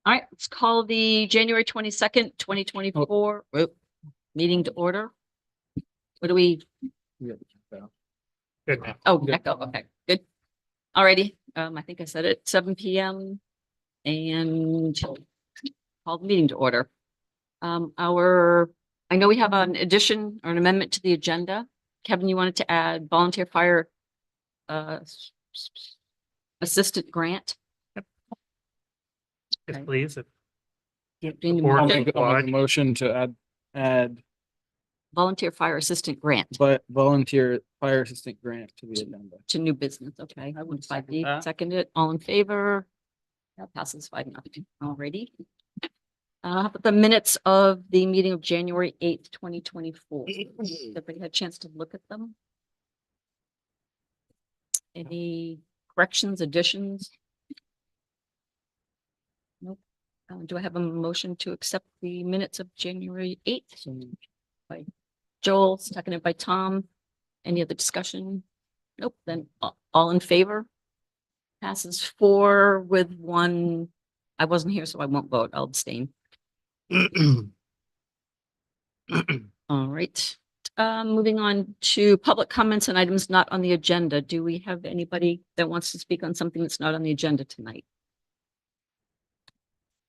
All right, let's call the January 22nd, 2024 meeting to order. What do we? Good now. Oh, echo. Okay, good. Alrighty. I think I said it, 7 p.m. and call the meeting to order. I know we have an addition or an amendment to the agenda. Kevin, you wanted to add volunteer fire assistant grant? Yes, Okay. please. Yeah, do you need a Board motion? I'll make a motion to add Volunteer fire assistant grant volunteer fire assistant grant to the agenda. to new business. Okay, I would second that. second it. All in favor? That passes 5-0. Alrighty. How about the minutes of the meeting of January 8th, 2024? Everybody had a chance to look at them? Any corrections, additions? Nope. Do I have a motion to accept the minutes of January 8th? By Joel, seconded by Tom. Any other discussion? Nope. Then all in favor? Passes 4 with 1. I wasn't here, so I won't vote. I'll abstain. All right. Moving on to public comments and items not on the agenda. Do we have anybody that wants to speak on something that's not on the agenda tonight?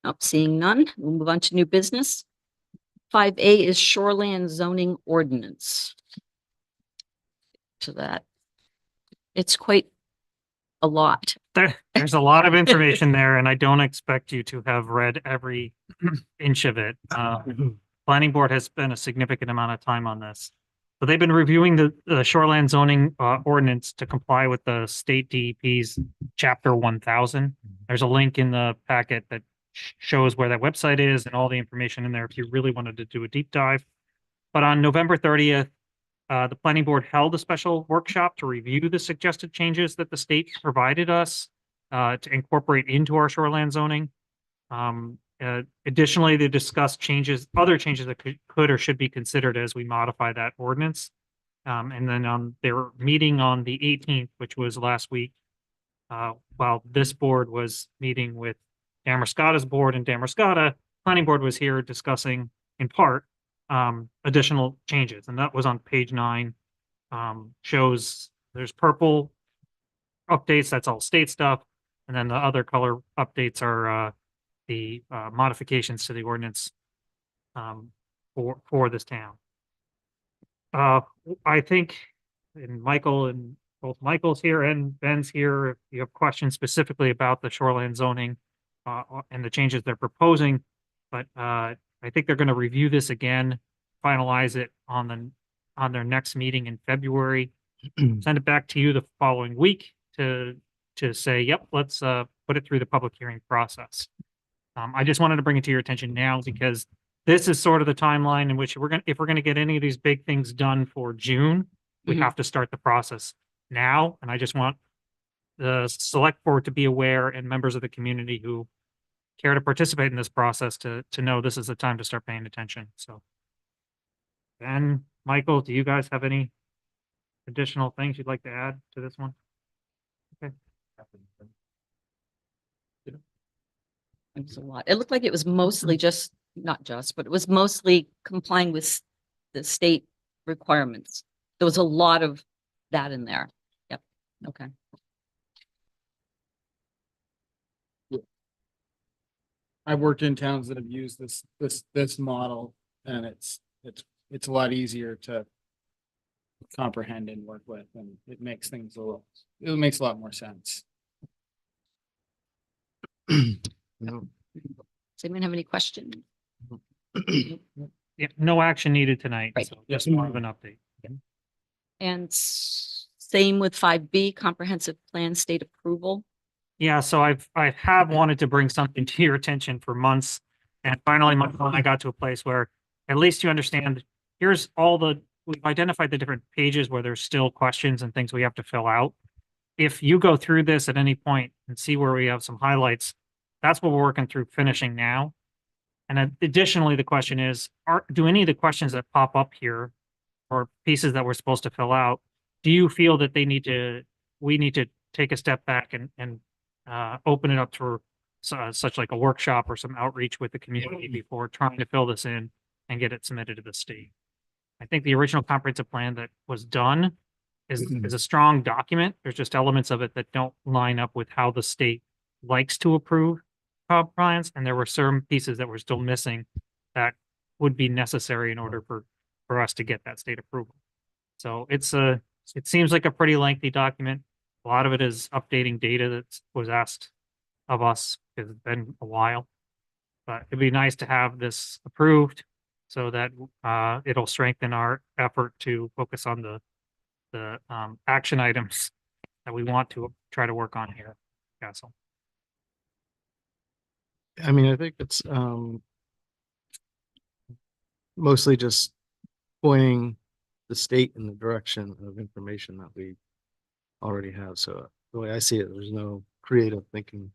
Nope, seeing none. We'll move on to new business. 5A is shoreland zoning ordinance. To that. It's quite a lot. There's a lot of information there, and I don't expect you to have read every inch of it. Planning board has spent a significant amount of time on this. So they've been reviewing the shoreland zoning ordinance to comply with the state DEP's chapter 1000. There's a link in the packet that shows where that website is and all the information in there if you really wanted to do a deep dive. But on November 30th, the planning board held a special workshop to review the suggested changes that the state provided us to incorporate into our shoreland zoning. Additionally, they discussed other changes that could or should be considered as we modify that ordinance. And then they were meeting on the 18th, which was last week, while this board was meeting with Damascotta's board, and Damascotta planning board was here discussing in part additional changes, and that was on page 9. Shows there's purple updates, that's all state stuff, and then the other color updates are the modifications to the ordinance for this town. I think, and Michael and both Michael's here and Ben's here, if you have questions specifically about the shoreline zoning and the changes they're proposing, but I think they're going to review this again, finalize it on their next meeting in February, send it back to you the following week to say, yep, let's put it through the public hearing process. I just wanted to bring it to your attention now because this is sort of the timeline in which if we're gonna get any of these big things done for June, we have to start the process now. And I just want the select board to be aware and members of the community who care to participate in this process to know this is the time to start paying attention. So Ben, Michael, do you guys have any additional things you'd like to add to this one? Okay. It was a lot. It looked like it was mostly but it was mostly complying with the state requirements. There was a lot of that in there. Yep. Okay. I've worked in towns that have used this model, and it's a lot easier to comprehend and work with, and it makes a lot more sense. Does anyone have any questions? Yeah, no action needed tonight. Right. So just more of an update. And same with 5B, comprehensive plan state approval. Yeah, so I have wanted to bring something to your attention for months. And finally, I got to a place where at least you understand, here's we've identified the different pages where there's still questions and things we have to fill out. If you go through this at any point and see where we have some highlights, that's what we're working through finishing now. And additionally, the question is, do any of the questions that pop up here or pieces that we're supposed to fill out, do you feel that we need to take a step back and open it up for such like a workshop or some outreach with the community before trying to fill this in and get it submitted to the state? I think the original comprehensive plan that was done is a strong document. There's just elements of it that don't line up with how the state likes to approve comp plans, and there were certain pieces that were still missing that would be necessary in order for us to get that state approval. So it seems like a pretty lengthy document. A lot of it is updating data that was asked of us because it's been a while. But it'd be nice to have this approved so that it'll strengthen our effort to focus on the action items that we want to try to work on here, Castle. I mean, I think it's mostly just pointing the state in the direction of information that we already have. So the way I see it, there's no creative thinking,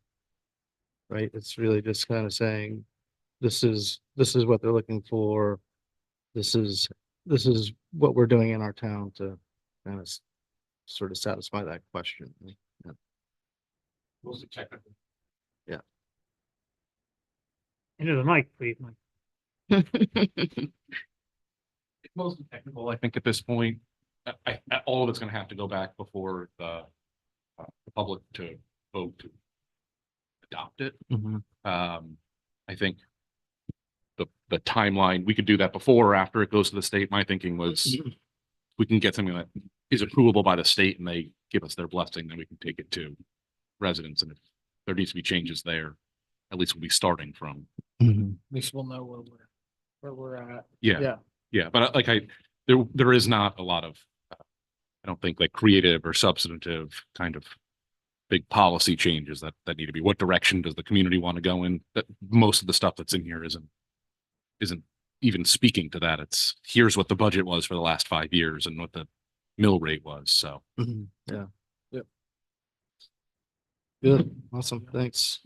right? It's really just kind of saying, this is what they're looking for. This is what we're doing in our town to kind of sort of satisfy that question. Yeah. Mostly technical. Into the mic, please, Mike. It's mostly technical, I think, at this point. All of it's gonna have to go back before the public to vote to adopt it. Mhm. I think the timeline, we could do that before or after it goes to the state. My thinking was we can get something that is approvable by the state and they give us their blessing, then we can take it to residents. And if there needs to be changes there, at least we'll be starting from. Mhm. At least we'll know where we're at. Yeah. Yeah. Yeah, but there is not a lot of, I don't think like creative or substantive kind of big policy changes that need to be. What direction does the community want to go in? That most of the stuff that's in here isn't even speaking to that. It's here's what the budget was for the last 5 years and what the mill rate was. So Mhm. Yeah. Yep. Good. Awesome. Thanks.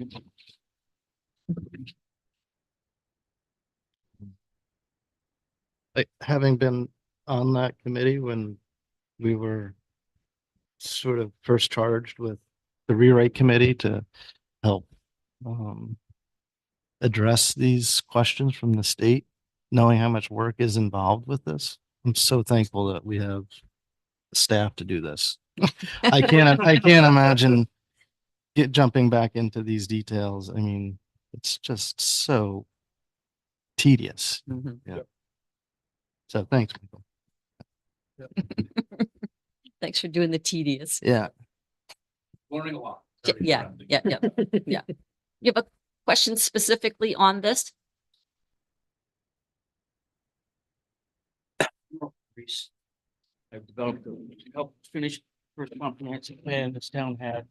Having been on that committee when we were sort of first charged with the rewrite committee to help address these questions from the state, knowing how much work is involved with this. I'm so thankful that we have staff to do this. I can't imagine jumping back into these details. I mean, it's just so tedious. Mhm. So thanks, Michael. Thanks for doing the tedious. Yeah. learning a lot. Yeah. You have a question specifically on this? I've developed, helped finish first comprehensive plan this town had,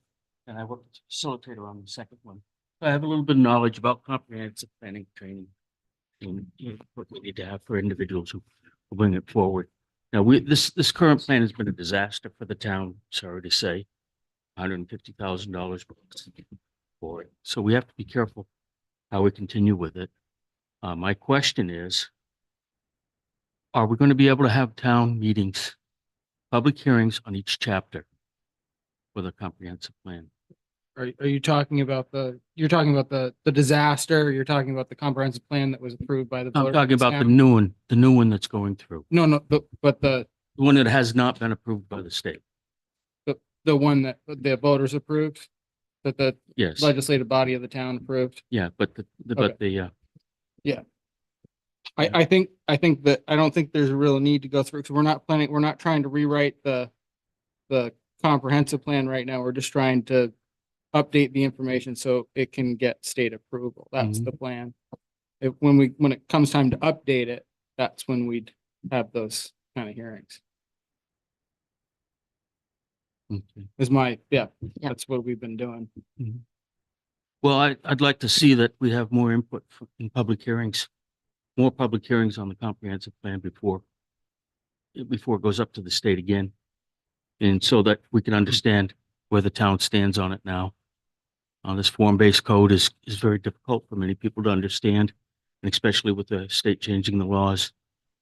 and I worked as a facilitator on the second one. So I have a little bit of knowledge about comprehensive planning training and what we need to have for individuals who will bring it forward. Now, this current plan has been a disaster for the town, sorry to say. $150,000 for it. So we have to be careful how we continue with it. My question is, are we going to be able to have town meetings, public hearings on each chapter for the comprehensive plan? Are you talking about you're talking about the disaster, or you're talking about the comprehensive plan that was approved by the. I'm voters talking of this about the town? new one that's going through, No, but the one that has not been approved by the state. the one that the voters approved, that the Yes, legislative body of the town approved. yeah, but I think that, I don't think there's a real need to go through, because we're not trying to rewrite the comprehensive plan right now. We're just trying to update the information so it can get state approval. That's Mhm. the plan. When it comes time to update it, that's when we'd have those kind of hearings. Okay. Is my, yeah, Yeah. that's what we've been doing. Well, I'd like to see that we have more input in public hearings, more public hearings on the comprehensive plan before it goes up to the state again. And so that we can understand where the town stands on it now. This form-based code is very difficult for many people to understand, and especially with the state changing the laws,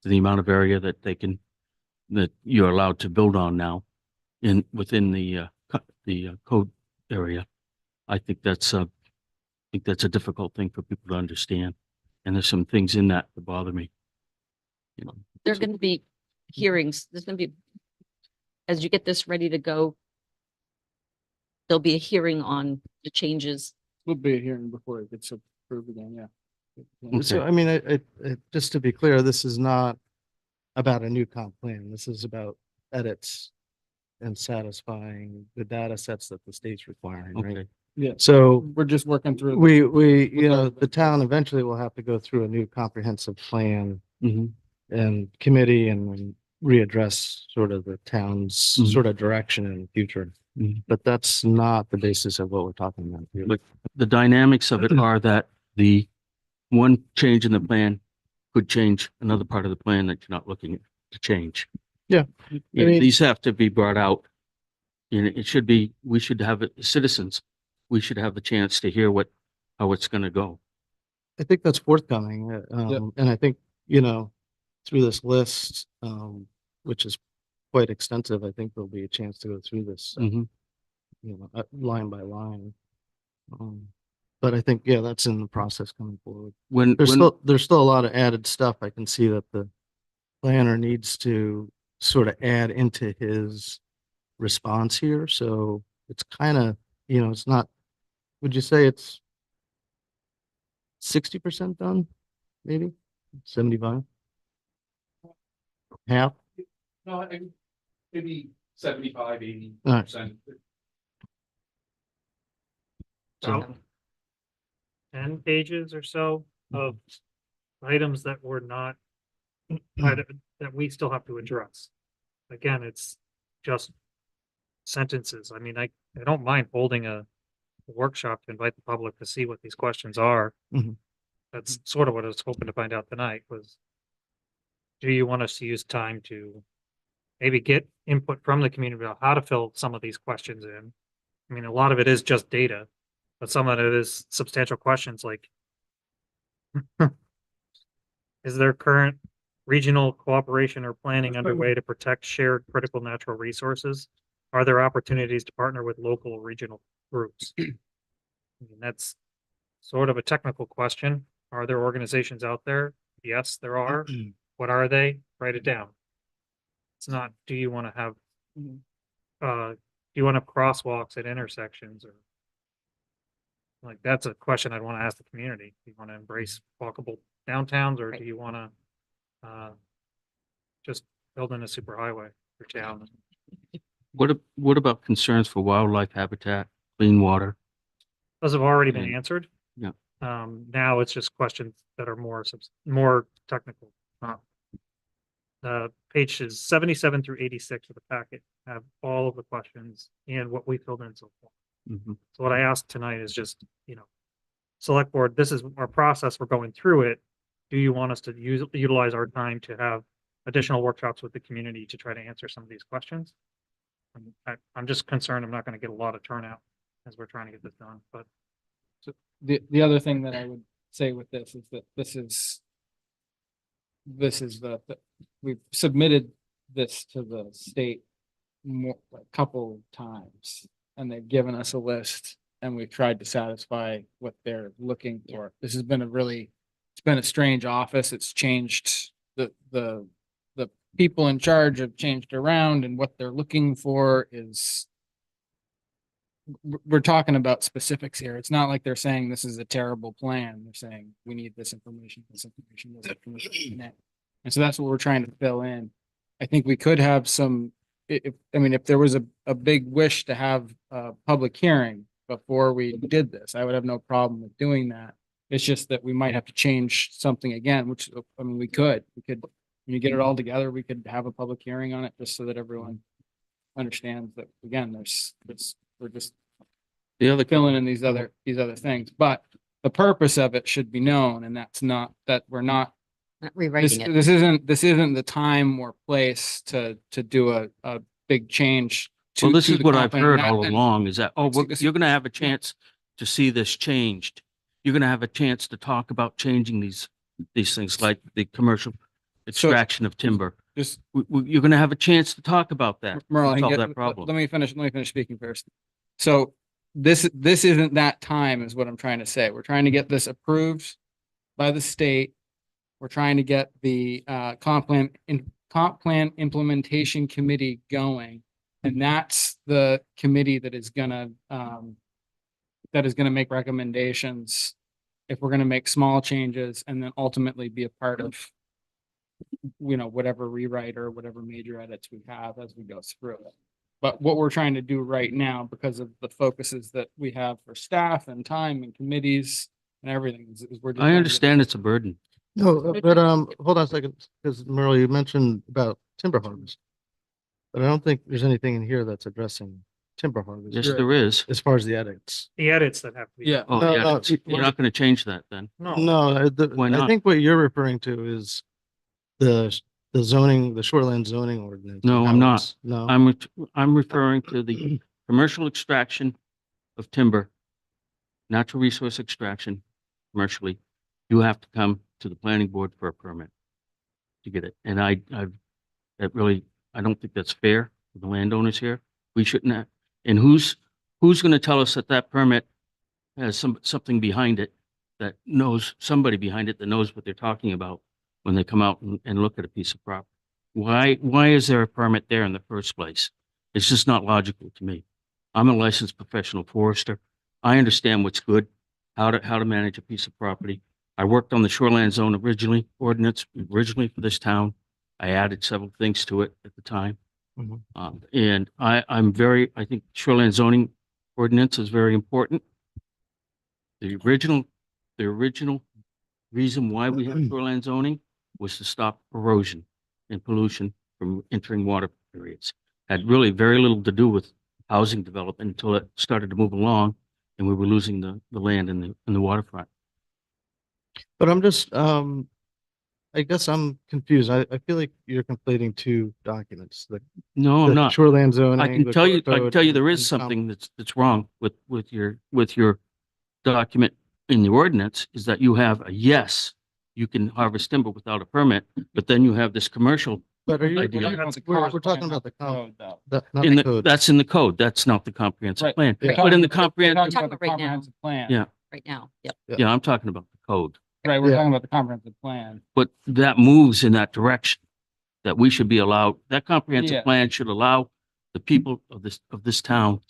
the amount of area that you're allowed to build on now within the code area. I think that's a difficult thing for people to understand. And there's some things in that bother me. You know, There are going to be hearings. There's going to be, as you get this ready to go, there'll be a hearing on the changes. We'll be a hearing before it gets approved again, yeah. So, Okay. I mean, just to be clear, this is not about a new comp plan. This is about edits and satisfying the data sets that the state's requiring, right? okay. Yeah, So we're just working through. we, you with know, our- the town eventually will have to go through a new comprehensive plan Mhm. and committee and readdress sort of the town's Mhm. sort of direction in the future. Mhm. But that's not the basis of what we're talking about here. But the dynamics of it are that the one change in the plan could change another part of the plan that you're not looking to change. Yeah. And mean- these have to be brought out. And we should have citizens, we should have the chance to hear how it's gonna go. I think that's forthcoming. And I think, you know, through this list, which is quite extensive, I think there'll be a chance to go through this, Mhm. you know, line by line. But I think, yeah, that's in the process coming forward. There's still a lot of added stuff. I can see that the planner needs to sort of add into his response here. So it's kind of, you know, it's not, would you say it's 60% done? Maybe 75? Half? No, maybe 75, 80%. All right. About 10 pages or so of items that were not, that we still have to address. Again, it's just sentences. I mean, I don't mind holding a workshop to invite the public to see what these questions are. Mhm. That's sort of what I was hoping to find out tonight was, do you want us to use time to maybe get input from the community about how to fill some of these questions in? I mean, a lot of it is just data, but some of it is substantial questions like, is there current regional cooperation or planning underway to protect shared critical natural resources? Are there opportunities to partner with local or regional groups? I mean, that's sort of a technical question. Are there organizations out there? Yes, there are. What are they? Write it down. It's not, do you want to have, do you want to have crosswalks at intersections or like, that's a question I'd want to ask the community. Do you want to embrace walkable downtowns or do you want to just build in a superhighway for town? What about concerns for wildlife habitat, clean water? Those have already been And- answered. yeah. Now it's just questions that are more technical. Pages 77 through 86 of the packet have all of the questions and what we filled in so far. Mhm. So what I asked tonight is just, you know, select board, this is our process. We're going through it. Do you want us to utilize our time to have additional workshops with the community to try to answer some of these questions? I'm just concerned I'm not going to get a lot of turnout as we're trying to get this done, but The other thing that I would say with this is that this is we've submitted this to the state a couple times, and they've given us a list, and we've tried to satisfy what they're looking for. This has been it's been a strange office. It's changed, the people in charge have changed around, and what they're looking for is we're talking about specifics here. It's not like they're saying this is a terrible plan. They're saying we need this information, this information, this information. And so that's what we're trying to fill in. I think we could have some, if there was a big wish to have a public hearing before we did this, I would have no problem with doing that. It's just that we might have to change something again, which, I mean, we could, when you get it all together, we could have a public hearing on it, just so that everyone understands that, again, we're just The other, filling in these other things, but the purpose of it should be known, and that's not, that we're not, Not rewriting it. this isn't the time or place to do a big change. well, this to is the what I've comp plan, heard and all that- along is that, oh, This- you're gonna have a chance to see this changed. You're gonna have a chance to talk about changing these things like the commercial extraction of timber. Just, You're gonna have a chance to talk about that. Merle, to solve that let problem. me finish speaking first. So this isn't that time is what I'm trying to say. We're trying to get this approved by the state. We're trying to get the comp plan implementation committee going. And that's the committee that is gonna make recommendations if we're gonna make small changes and then ultimately be a part of, you know, whatever rewrite or whatever major edits we have as we go through it. But what we're trying to do right now, because of the focuses that we have for staff and time and committees and everything, is we're. just I trying to get- understand it's a burden. No, but, hold on a second, because Merle, you mentioned about timber harvest. But I don't think there's anything in here that's addressing timber harvest. Yes, there is. As far as the edits. The edits that have to be. Yeah. Oh, No, yeah, no, you're not gonna change that then. No, No, Why I not? think what you're referring to is the zoning, the shoreline zoning ordinance. No, and I'm how not. it's- No, I'm referring to the commercial extraction of timber, natural resource extraction commercially. You have to come to the planning board for a permit to get it. And that really, I don't think that's fair for the landowners here. We shouldn't have, and who's going to tell us that that permit has something behind it that knows, somebody behind it that knows what they're talking about when they come out and look at a piece of property? Why is there a permit there in the first place? It's just not logical to me. I'm a licensed professional forester. I understand what's good, how to manage a piece of property. I worked on the shoreline zone ordinance originally for this town. I added several things to it at the time. Mhm. And I think shoreline zoning ordinance is very important. The original reason why we have shoreline zoning was to stop erosion and pollution from entering water periods. Had really very little to do with housing development until it started to move along and we were losing the land in the waterfront. but I'm just, I guess I'm confused. I feel like you're conflating two documents, No, I'm the not. shoreline zoning. I can the tell you, core I can code, tell you and- there and is the comp- something that's wrong with your document in the ordinance is that you have a yes, you can harvest timber without a permit, but then you have this commercial But are you, idea. we're talking about the comp, not in the the, code. that's in the code. That's not the comprehensive Right. plan. Yeah. But in the We're comprehensive, talking about the Right now. comprehensive plan. Yeah. Right now, yep. yeah, I'm talking about the code. Right, we're Yeah. talking about the comprehensive plan. But that moves in that direction, that we should be allowed, that Yeah. comprehensive plan should allow the people of this town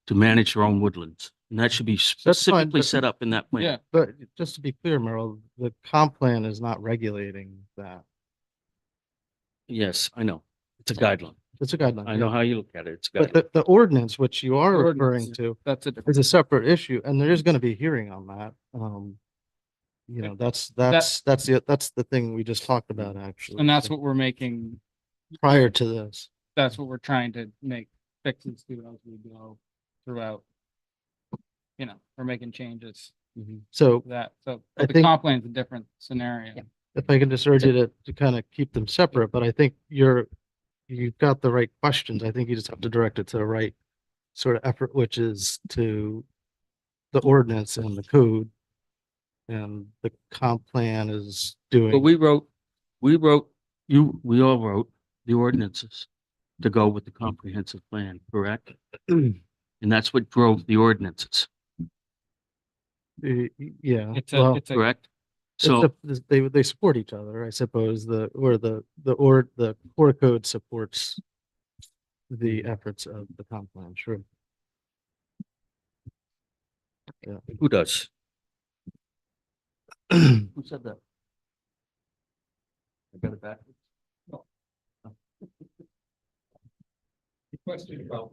to manage their own woodlands. And that should be specifically but- set up in that plan. Yeah, But just to be clear, Merle, the comp plan is not regulating that. Yes, I know. It's a guideline. It's a guideline. I know how you look at it. It's a But guideline. the ordinance, which you are Ordinance, referring yeah. to, that's it. is a separate issue, and there is going to be a hearing on that. You know, that's the thing we just talked about, actually. And that's so what we're making, prior to this. that's what we're trying to make fixes to as we go throughout. You know, we're making changes So to that, so I but the think- comp plan is a different scenario. Yep. if I can just urge you to kind of keep them separate, but I think you've got the right questions. I think you just have to direct it to the right sort of effort, which is to the ordinance and the code. And the comp plan is But doing, we all wrote the ordinances to go with the comprehensive plan, correct? And that's what drove the ordinances, yeah, It's well, a correct? So, they support each other, I suppose, the core code supports the efforts of the comp plan, sure. who does? Who said that? I got it back. Question about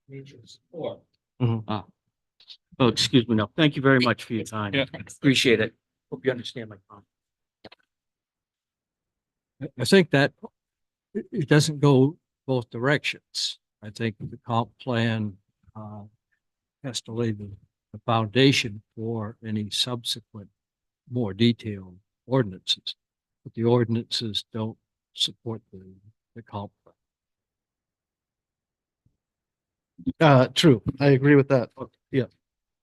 mutual support. Oh, excuse me. No, thank you very much for your time. Yeah. Thanks. Appreciate it. Hope you understand my comment. I think that it doesn't go both directions. I think the comp plan has to lay the foundation for any subsequent more detailed ordinances. But the ordinances don't support the comp plan. True. I agree with that. Yeah.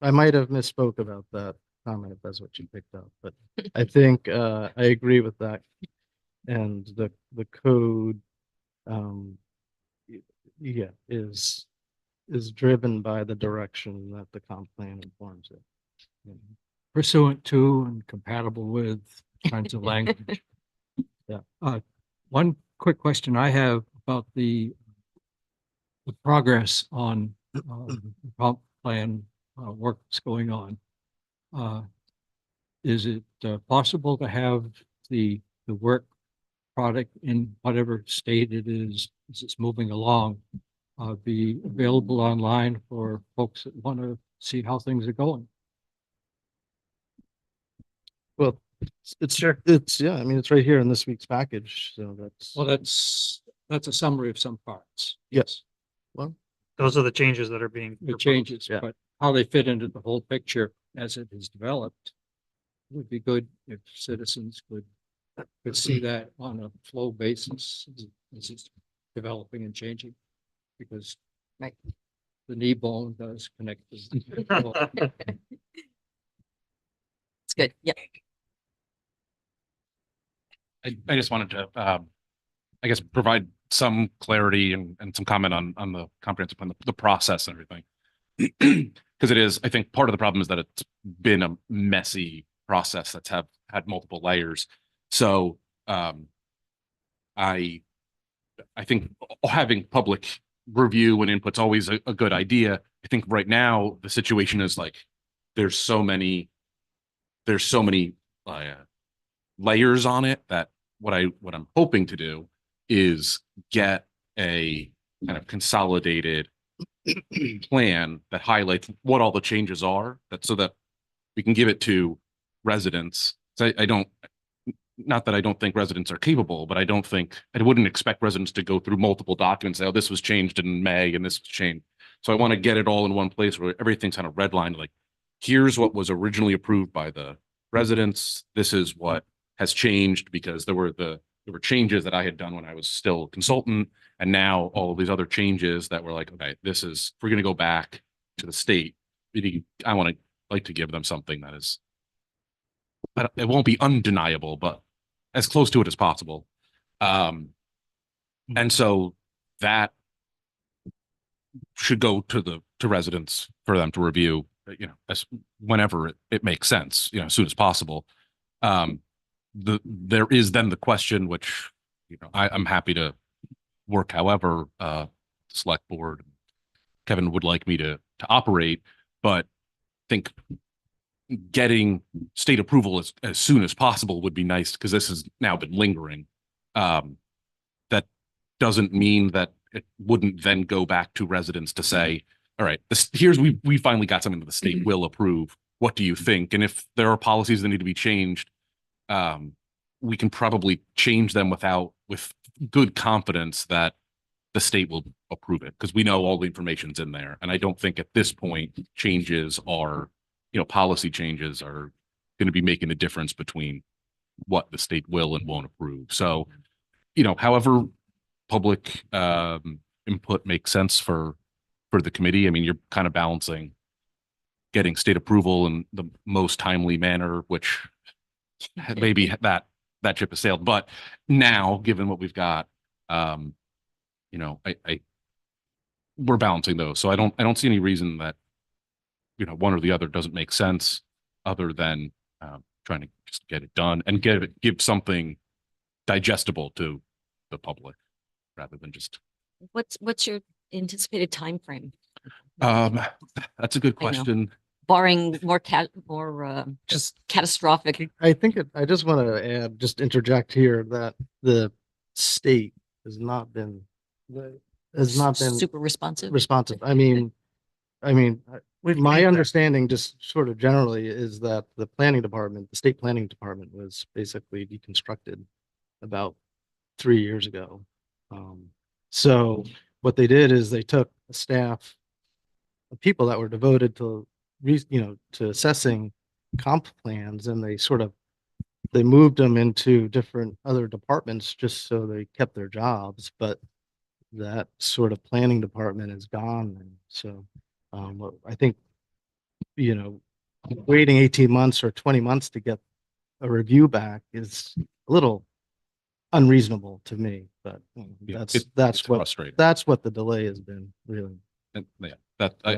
I might have misspoke about that comment if that's what you picked up, but I think, I agree with that. And the code, yeah, is driven by the direction that the comp plan informs it. Pursuant to and compatible with kinds of language. Yeah. One quick question I have about the progress on the comp plan work that's going on. Is it possible to have the work product in whatever state it is as it's moving along be available online for folks that want to see how things are going? Well, it's, yeah, I mean, it's right here in this week's package, so that's, Well, that's a summary of some parts. yes. Well, Those are the changes that are being. The proposed. changes, Yeah. but how they fit into the whole picture as it is developed would be good if citizens could see that on a flow basis as it's developing and changing. Because Right. the knee bone does connect. the- It's good. Yeah. I just wanted to, I guess, provide some clarity and some comment on the comprehensive plan, the process and everything. Because it is, I think part of the problem is that it's been a messy process that's had multiple layers. So I think having public review and input's always a good idea. I think right now the situation is like there's so many layers on it that what I'm hoping to do is get a kind of consolidated plan that highlights what all the changes are, that so that we can give it to residents. So I don't, not that I don't think residents are capable, but I wouldn't expect residents to go through multiple documents, say, oh, this was changed in May and this was changed. So I want to get it all in one place where everything's kind of redlined, like, here's what was originally approved by the residents. This is what has changed because there were changes that I had done when I was still a consultant. And now all of these other changes that were like, okay, if we're going to go back to the state, I want to like to give them something that is, it won't be undeniable, but as close to it as possible. And so that should go to residents for them to review, as whenever it makes sense, as soon as possible. There is then the question, which, I'm happy to work however, the select board, Kevin would like me to operate, but I think getting state approval as soon as possible would be nice because this has now been lingering. That doesn't mean that it wouldn't then go back to residents to say, all right, we finally got something that the state will approve. What do you think? And if there are policies that need to be changed, we can probably change them with good confidence that the state will approve it because we know all the information's in there. And I don't think at this point policy changes are going to be making a difference between what the state will and won't approve. So, however public input makes sense for the committee. I mean, you're kind of balancing getting state approval in the most timely manner, which maybe that ship has sailed. But now, given what we've got, we're balancing those. So I don't see any reason that one or the other doesn't make sense, other than trying to just get it done and give something digestible to the public, rather than just. What's your anticipated time frame? That's a good I know. question. Barring more Just- catastrophic. I think I just want to interject here that the state has not been Super responsive. responsive. I mean, We've My made that- understanding, just sort of generally, is that the planning department, the state planning department was basically deconstructed about 3 years ago. So what they did is they took a staff of people that were devoted to, to assessing comp plans, and they moved them into different other departments just so they kept their jobs, but that sort of planning department is gone. And so, I think, waiting 18 months or 20 months to get a review back is a little unreasonable to me, but Yeah, that's, it's frustrating. that's what the delay has been, really. And yeah, that I,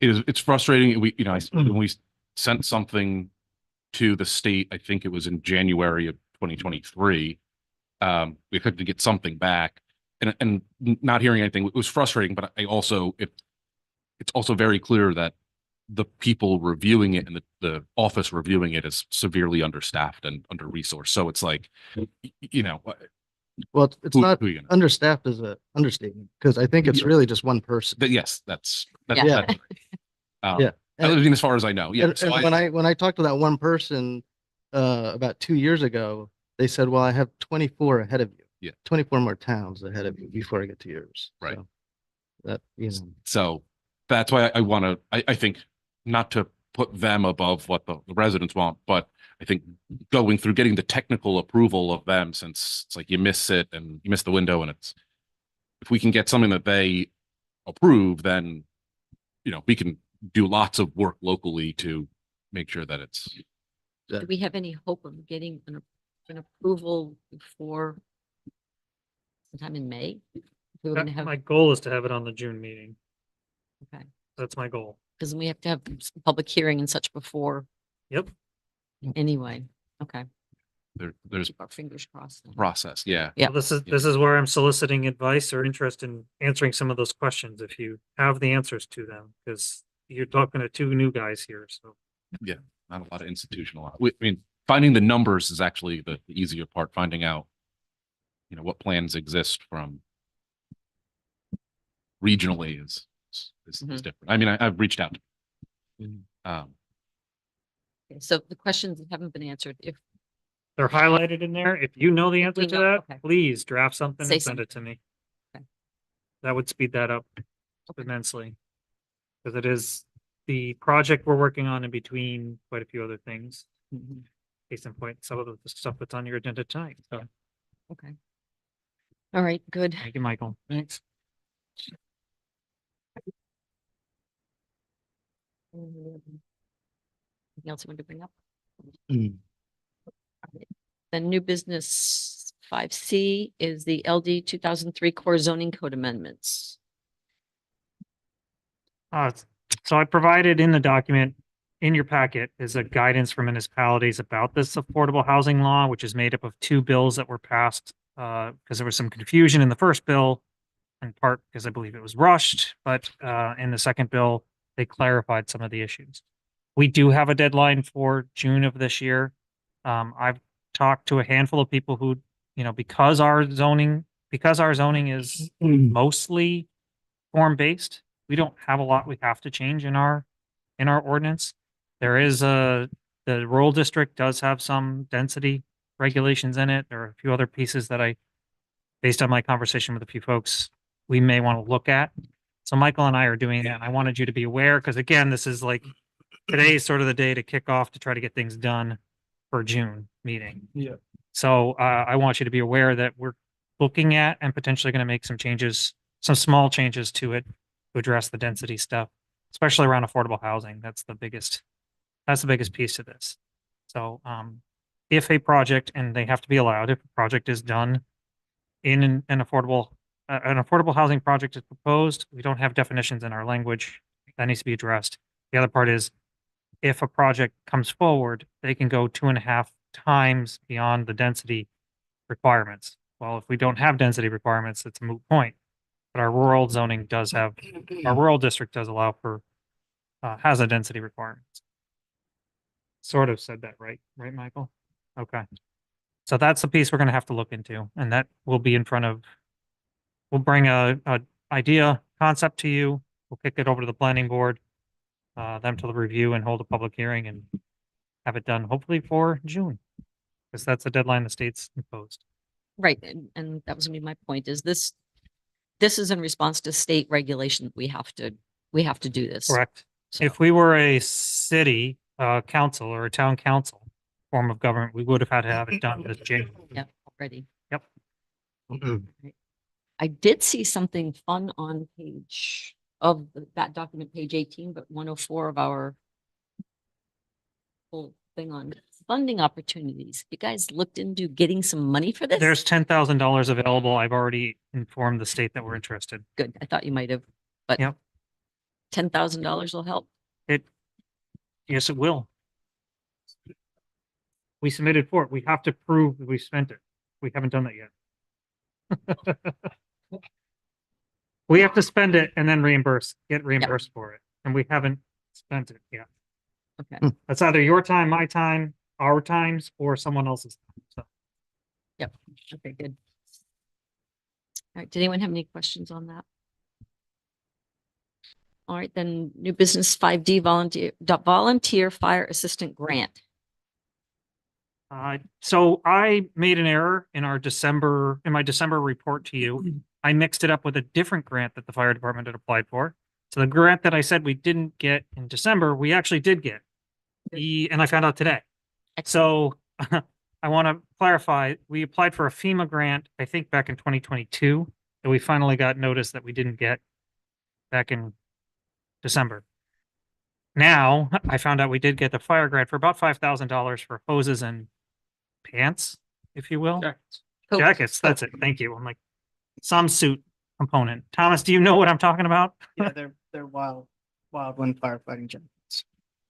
Yeah. it's frustrating. When we sent something to the state, I think it was in January of 2023. We had to get something back, and not hearing anything, it was frustrating. But I also, it's also very clear that the people reviewing it and the office reviewing it is severely understaffed and under-resourced. So it's like, Well, it's who not are you gonna? understaffed is a understatement, because I think it's really just one person. Yes, that's Yeah. Yeah. I mean, as far as I know, yeah. And, So and when I talked to that one person, about 2 years ago, they said, well, I have 24 ahead of you. Yeah. 24 more towns ahead of you before I get to yours. Right. So that, So that's why I want to, I think, not to put them above what the residents want, but I think going through getting the technical approval of them, since it's like you miss it and you miss the window, and if we can get something that they approve, then, we can do lots of work locally to make sure that it's, Do we have any hope of getting an approval before sometime in May? We're gonna have, My goal is to have it on the June meeting. okay, That's my goal. because we have to have some public hearing and such before Yep. anyway. Okay, there's keep our fingers crossed. then. process. Yeah. Yeah. Well, this is where I'm soliciting advice or interest in answering some of those questions if you have the answers to them, because you're talking to two new guys here, so. Not a lot of institutional. I mean, finding the numbers is actually the easier part. Finding out, what plans exist from regionally is Mhm. different. I mean, I've reached out. Mhm. Okay, so the questions that haven't been answered, if They're highlighted in there. If you know the answer we to know, that, okay. please draft something Say and send it to me. Okay. That would speed that up Okay. immensely. Because it is the project we're working on in between quite a few other things. Mhm. Case in point, some of the stuff that's on your agenda tonight. So, Okay. All right, good. thank you, Michael. Thanks. Anything else you want to bring up? Mm. The new business 5C is the LD 2003 core zoning code amendments. So I provided in the document in your packet is a guidance for municipalities about this affordable housing law, which is made up of two bills that were passed because there was some confusion in the first bill, in part because I believe it was rushed, but in the second bill, they clarified some of the issues. We do have a deadline for June of this year. I've talked to a handful of people who, because our zoning is mostly form-based, we don't have a lot we have to change in our ordinance. There is the rural district does have some density regulations in it. There are a few other pieces that based on my conversation with a few folks, we may want to look at. So Michael and I are doing that. I wanted you to be aware, because again, this is like, today is sort of the day to kick off to try to get things done for June meeting. Yeah. So I want you to be aware that we're looking at and potentially going to make some changes, some small changes to it to address the density stuff, especially around affordable housing. That's the biggest piece of this. So if a project, and they have to be allowed, if a project is done in an affordable housing project is proposed, we don't have definitions in our language. That needs to be addressed. The other part is, if a project comes forward, they can go 2.5 times beyond the density requirements. Well, if we don't have density requirements, it's a moot point. But our rural zoning does have, our rural district does allow for, has a density requirements. Sort of said that right, Michael? Okay. So that's the piece we're gonna have to look into, and that will be in front of, we'll bring a idea, concept to you. We'll kick it over to the planning board. them to the review and hold a public hearing and have it done hopefully for June. Because that's the deadline the state's imposed. Right, and that was gonna be my point, is this is in response to state regulation. We have to do this. Correct. So, If we were a city council or a town council form of government, we would have had to have it done this January. yeah, already. Yep. I did see something fun on that document, page 18, but 104 of our whole thing on funding opportunities. You guys looked into getting some money for this? There's $10,000 available. I've already informed the state that we're interested. Good. I thought you might have, but Yep. $10,000 will help. Yes, it will. We submitted for it. We have to prove that we spent it. We haven't done that yet. We have to spend it and then get reimbursed for it. And we haven't spent it yet. Okay. That's either your time, my time, our times, or someone else's. time. So Okay, good. All right. Did anyone have any questions on that? All right, then new business 5D volunteer fire assistant grant. So I made an error in my December report to you. I mixed it up with a different grant that the fire department had applied for. So the grant that I said we didn't get in December, we actually did get. And I found out today. So I want to clarify, we applied for a FEMA grant, I think back in 2022, that we finally got notice that we didn't get back in December. Now I found out we did get the fire grant for about $5,000 for hoses and pants, if you will. Cool. Jackets, that's it. Thank you. I'm like, some suit component. Thomas, do you know what I'm talking about? Yeah, they're wildland firefighting jackets.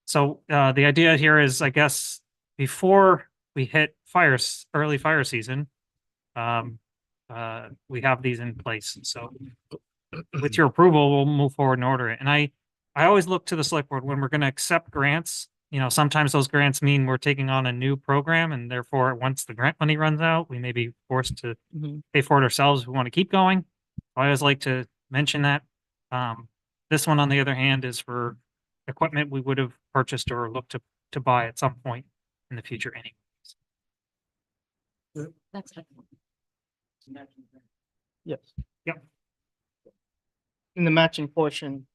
So the idea here is, I guess, before we hit early fire season, we have these in place. So with your approval, we'll move forward and order it. And I always look to the select board when we're going to accept grants. You know, sometimes those grants mean we're taking on a new program, and therefore, once the grant money runs out, we may be forced to Mhm. pay for it ourselves if we want to keep going. I always like to mention that. This one, on the other hand, is for equipment we would have purchased or looked to buy at some point in the future anyways. That's excellent. Yes. Yep. And the matching portion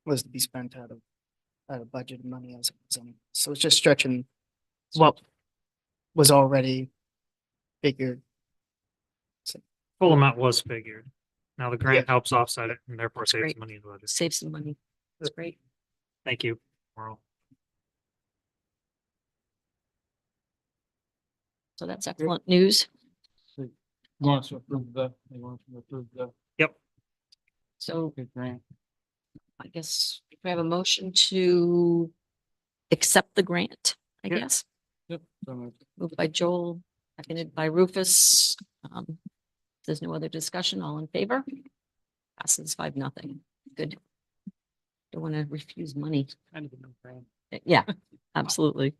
was to be spent out of budgeted money as it was anyway. So it's just stretching what was already figured. Full amount was figured. Now the grant Yeah. helps offset it and therefore saves great. money in the budget. Save some money. That's great. Thank you, Merle. So that's excellent news. Wants to approve they want to approve the Yep. So grant. I guess we have a motion to accept the grant, I Yeah. guess. Yep. So moved. Moved by Joel, seconded by Rufus. If there's no other discussion, all in favor? Passes 5-0. Good. Don't want to refuse money. Kind of a no-brainer. Yeah, absolutely.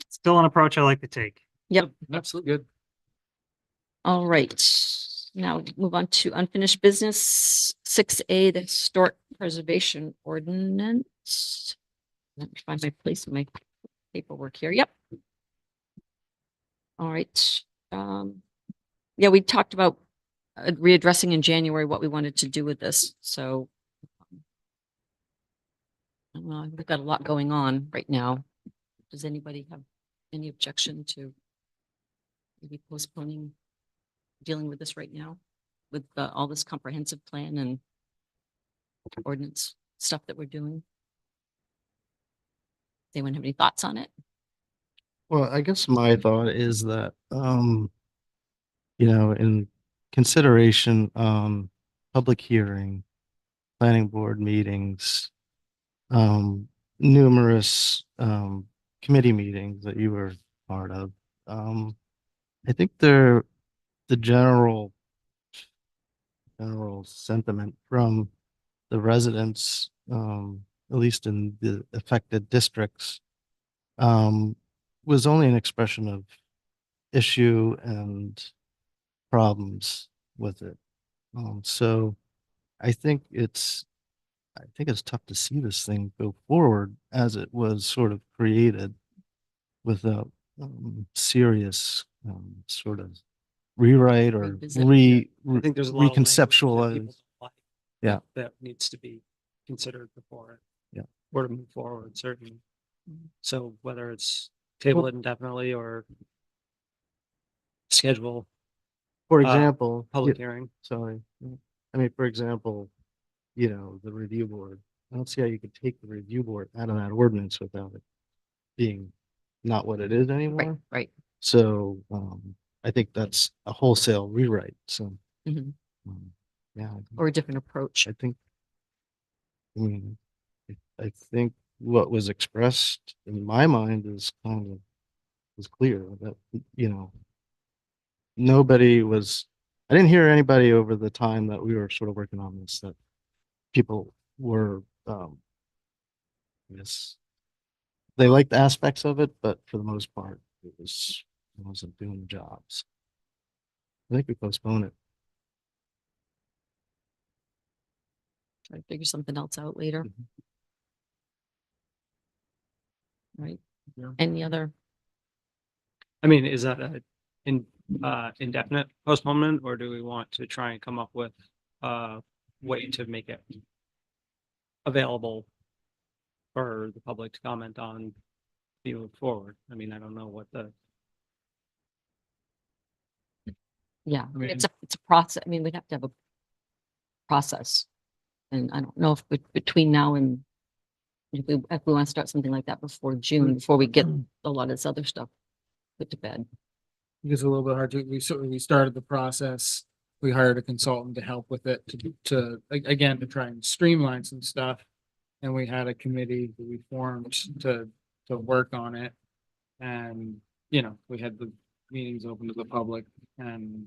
Still an approach I like to take. Yep. Absolutely good. All right. Now move on to unfinished business. 6A, the historic preservation ordinance. Let me find my place in my paperwork here. Yep. All right. Yeah, we talked about readdressing in January what we wanted to do with this. So we've got a lot going on right now. Does anybody have any objection to maybe postponing dealing with this right now with all this comprehensive plan and ordinance stuff that we're doing? Anyone have any thoughts on it? Well, I guess my thought is that, in consideration, public hearing, planning board meetings, numerous, committee meetings that you were part of. I think the general sentiment from the residents, at least in the affected districts, was only an expression of issue and problems with it. So I think it's I think it's tough to see this thing go forward as it was sort of created without serious sort of rewrite or Revisit. I think there's a lot of language that people reconceptualize. don't like Yeah. That needs to be considered before. Yeah. Or to move forward, certainly. Mhm. So whether it's table it indefinitely or schedule For uh, example, public hearing. sorry, I mean, for example, you know, the review board. I don't see how you could take the review board out of that ordinance without it being not what it is Right, anymore. right. So I think that's a wholesale rewrite. So Mhm. yeah, Or a different approach. I think. I mean, I think what was expressed in my mind is kind of was clear that, you know, nobody was, I didn't hear anybody over the time that we were sort of working on this, that people were, yes, they liked aspects of it, but for the most part, it wasn't doing the jobs. I think we postpone it. Try to figure something else out later. Mhm. Right? Yeah. Any other? I mean, is that a indefinite postponement, or do we want to try and come up with a way to make it available for the public to comment on, be moved forward? I mean, I don't know what the, Yeah, I mean- it's a process. I mean, we'd have to have a process. And I don't know if between now and if we want to start something like that before June, before we get a lot of this other stuff put to bed. It's a little bit hard to, we started the process. We hired a consultant to help with it again, to try and streamline some stuff. And we had a committee that we formed to work on it. And, you know, we had the meetings open to the public and,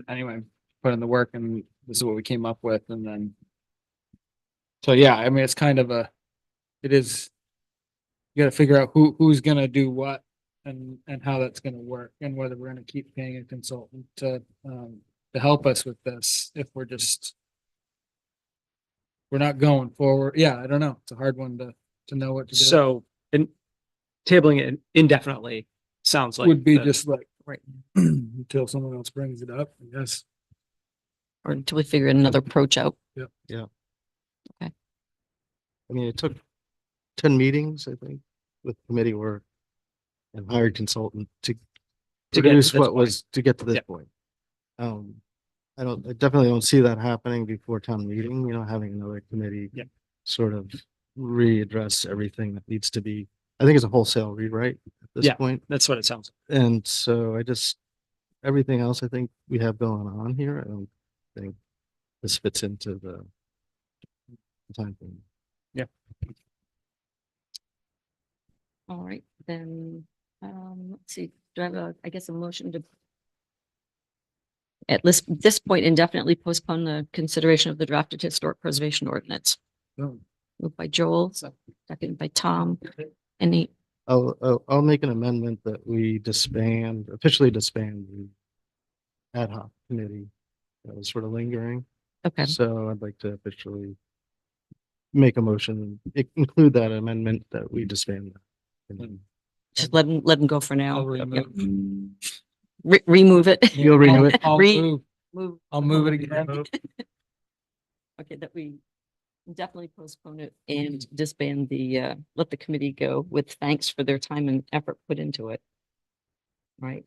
anyway, put in the work and this is what we came up with and then. So, yeah, I mean, it's kind of it is. You gotta figure out who's gonna do what and how that's gonna work and whether we're gonna keep paying a consultant to help us with this if we're just. We're not going forward. Yeah, I don't know. It's a hard one to know what to do. so, in tabling it indefinitely sounds like. Would be the- just like, Right. until someone else brings it up, I guess. Or until we figure another approach out. I mean, it took 10 meetings, I think, with committee work and hired consultant to To get to produce this what point. was to get to this Yeah. point. I definitely don't see that happening before town meeting, you know, having another committee Yeah. sort of readdress everything that needs to be, I think it's a wholesale rewrite at this Yeah. point. That's what it sounds like. And so everything else I think we have going on here, I don't think this fits into the time frame. All right, then, let's see, do I have I guess a motion to at this point indefinitely postpone the consideration of the drafted historic preservation ordinance? So, Moved by Joel, seconded by Tom. Any, I'll make an amendment that we officially disband the ad hoc committee that was sort of lingering. okay, So I'd like to officially make a motion, include that amendment that we disband that. just let him go for now. I'll Yep. remove. Remove it. You'll renew it? I'll Move. move it again. Okay, that we definitely postpone it and disband let the committee go with thanks for their time and effort put into it. Right,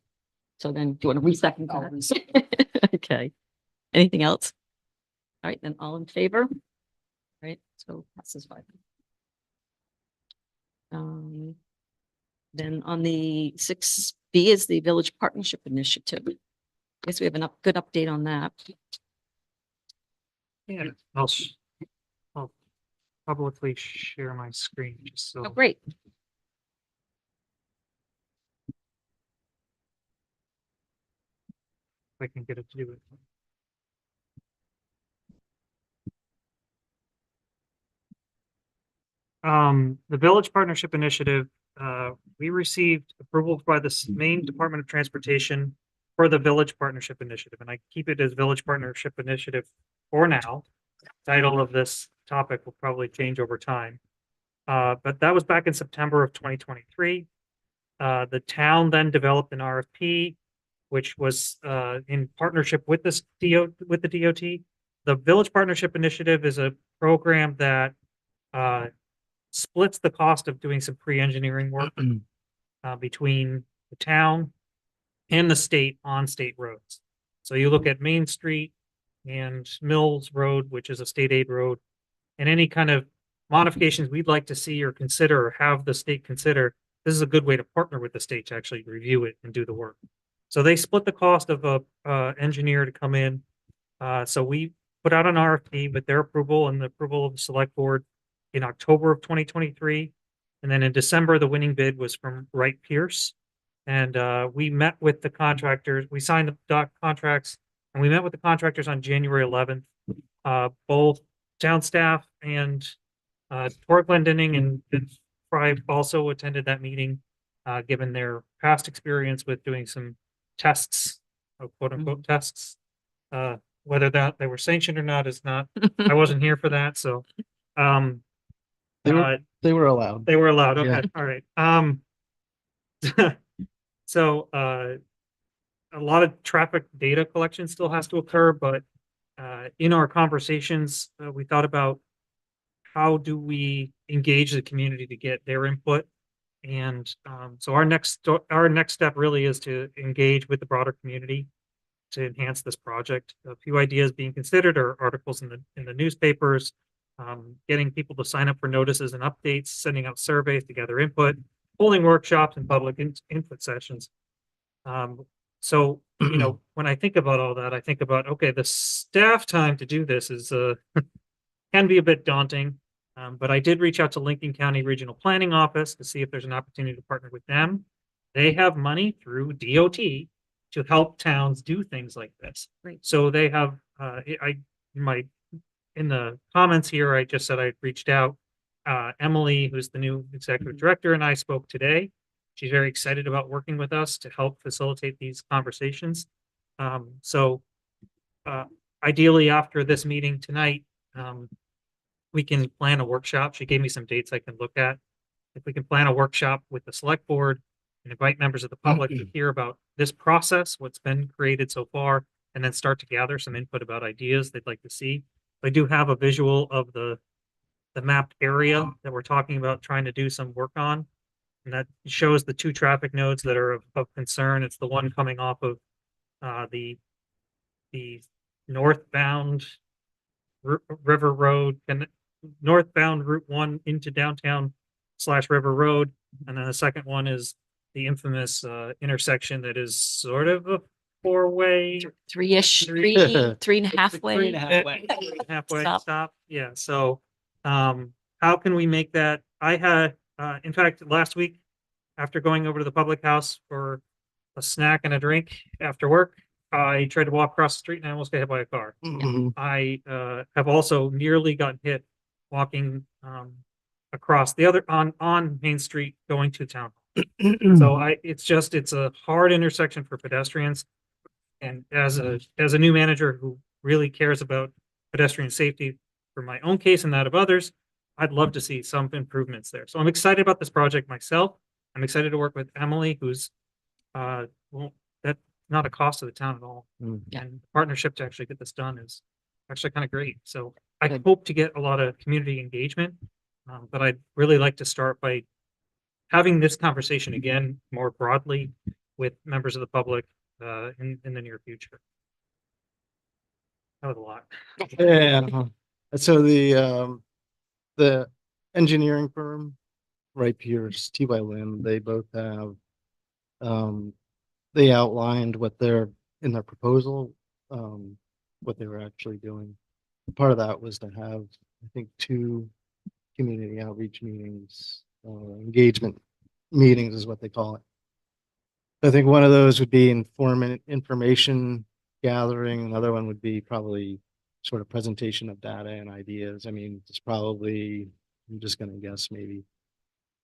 so then, do you want to resecond I'll that? Okay, anything else? All right, then all in favor? Right, so passes 5. Then on the 6B is the Village Partnership Initiative. Guess we have a good update on that. Yeah, I'll publicly share my screen just so Oh, great. I can get it to do it. The Village Partnership Initiative, we received approval by the Maine Department of Transportation for the Village Partnership Initiative, and I keep it as Village Partnership Initiative for now. title of this topic will probably change over time. But that was back in September of 2023. The town then developed an RFP, which was in partnership with the DOT. The Village Partnership Initiative is a program that splits the cost of doing some pre-engineering work between the town and the state on state roads. So you look at Main Street and Mills Road, which is a state aid road, and any kind of modifications we'd like to see or consider or have the state consider. This is a good way to partner with the state to actually review it and do the work. So they split the cost of a engineer to come in. So we put out an RFP with their approval and the approval of the select board in October of 2023. And then in December, the winning bid was from Wright Pierce. And we met with the contractors. We signed the doc contracts and we met with the contractors on January 11th. Both town staff and Tor Glendenning and Fry also attended that meeting, given their past experience with doing some tests, quote unquote tests. Whether that they were sanctioned or not is not, I wasn't here for that, so. They were allowed. They were allowed, Yeah. okay, all right. So, a lot of traffic data collection still has to occur, but in our conversations, we thought about how do we engage the community to get their input? And so our next step really is to engage with the broader community to enhance this project. A few ideas being considered are articles in the newspapers, getting people to sign up for notices and updates, sending out surveys to gather input, holding workshops and public input sessions. So, you know, when I think about all that, I think about, okay, the staff time to do this is can be a bit daunting. But I did reach out to Lincoln County Regional Planning Office to see if there's an opportunity to partner with them. They have money through DOT to help towns do things like this. Great. So they have, in the comments here, I just said I reached out. Emily, who's the new executive director, and I spoke today. She's very excited about working with us to help facilitate these conversations. So ideally after this meeting tonight, we can plan a workshop. She gave me some dates I can look at. If we can plan a workshop with the select board and invite members of the public to hear about this process, what's been created so far, and then start to gather some input about ideas they'd like to see. I do have a visual of the mapped area that we're talking about trying to do some work on. And that shows the two traffic nodes that are of concern. It's the one coming off of the northbound River Road and northbound Route 1 into downtown / River Road. And then the second one is the infamous intersection that is sort of a four-way. Three-ish, Three- three and a half way. Halfway Stop. stop. Yeah. So, how can we make that? I had, in fact, last week, after going over to the public house for a snack and a drink after work, I tried to walk across the street and I almost got hit by a car. Mhm. I have also nearly gotten hit walking across the other on Main Street going to town. So it's a hard intersection for pedestrians. And as a new manager who really cares about pedestrian safety for my own case and that of others, I'd love to see some improvements there. So I'm excited about this project myself. I'm excited to work with Emily, who's well, that's not a cost to the town at all. Mm. And the partnership to actually get this done is actually kind of great. So I Good. hope to get a lot of community engagement. But I'd really like to start by having this conversation again more broadly with members of the public in the near future. That was a lot. Yeah. So the engineering firm, Wright Pierce, T.Y. Lin, they both have, they outlined what they're in their proposal, what they were actually doing. Part of that was to have, I think, 2 community outreach meetings, engagement meetings is what they call it. I think one of those would be information gathering. Another one would be probably sort of presentation of data and ideas. I mean, it's probably, I'm just gonna guess maybe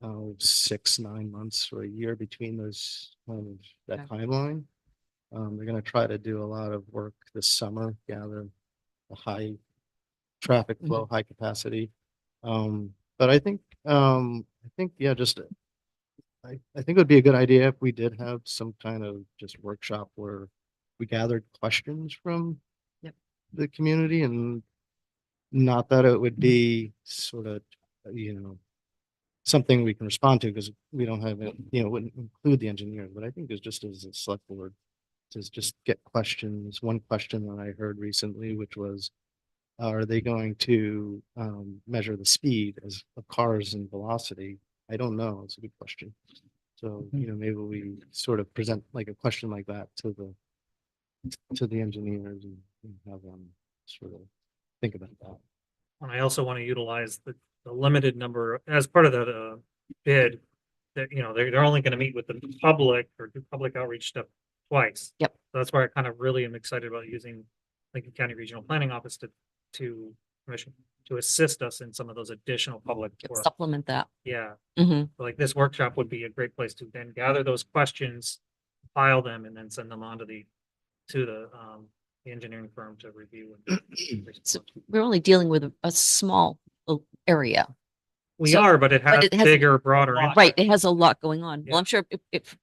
6-9 months or a year between those, that timeline. They're gonna try to do a lot of work this summer, gather a high traffic flow, high capacity. But I think, yeah, just, I think it would be a good idea if we did have some kind of just workshop where we gathered questions from Yep. the community, and not that it would be sort of, something we can respond to, because we don't have it, wouldn't include the engineers, but I think it's just as a select board to just get questions. One question that I heard recently, which was, are they going to measure the speed as of cars and velocity? I don't know. It's a good question. So, maybe we sort of present like a question like that to the engineers, and have them sort of think about that. And I also want to utilize the limited number as part of that bid. That, they're only going to meet with the public or do public outreach stuff twice. Yep. So that's why I kind of really am excited about using Lincoln County Regional Planning Office to commission to assist us in some of those additional public work. Supplement that. Yeah, Hmm. like this workshop would be a great place to then gather those questions, file them, and then send them on to the engineering firm to review. And So we're only dealing with a small area. we so- are, but it has it has- bigger, broader. Right. Right, it has a lot going on. Yeah. Well, I'm sure if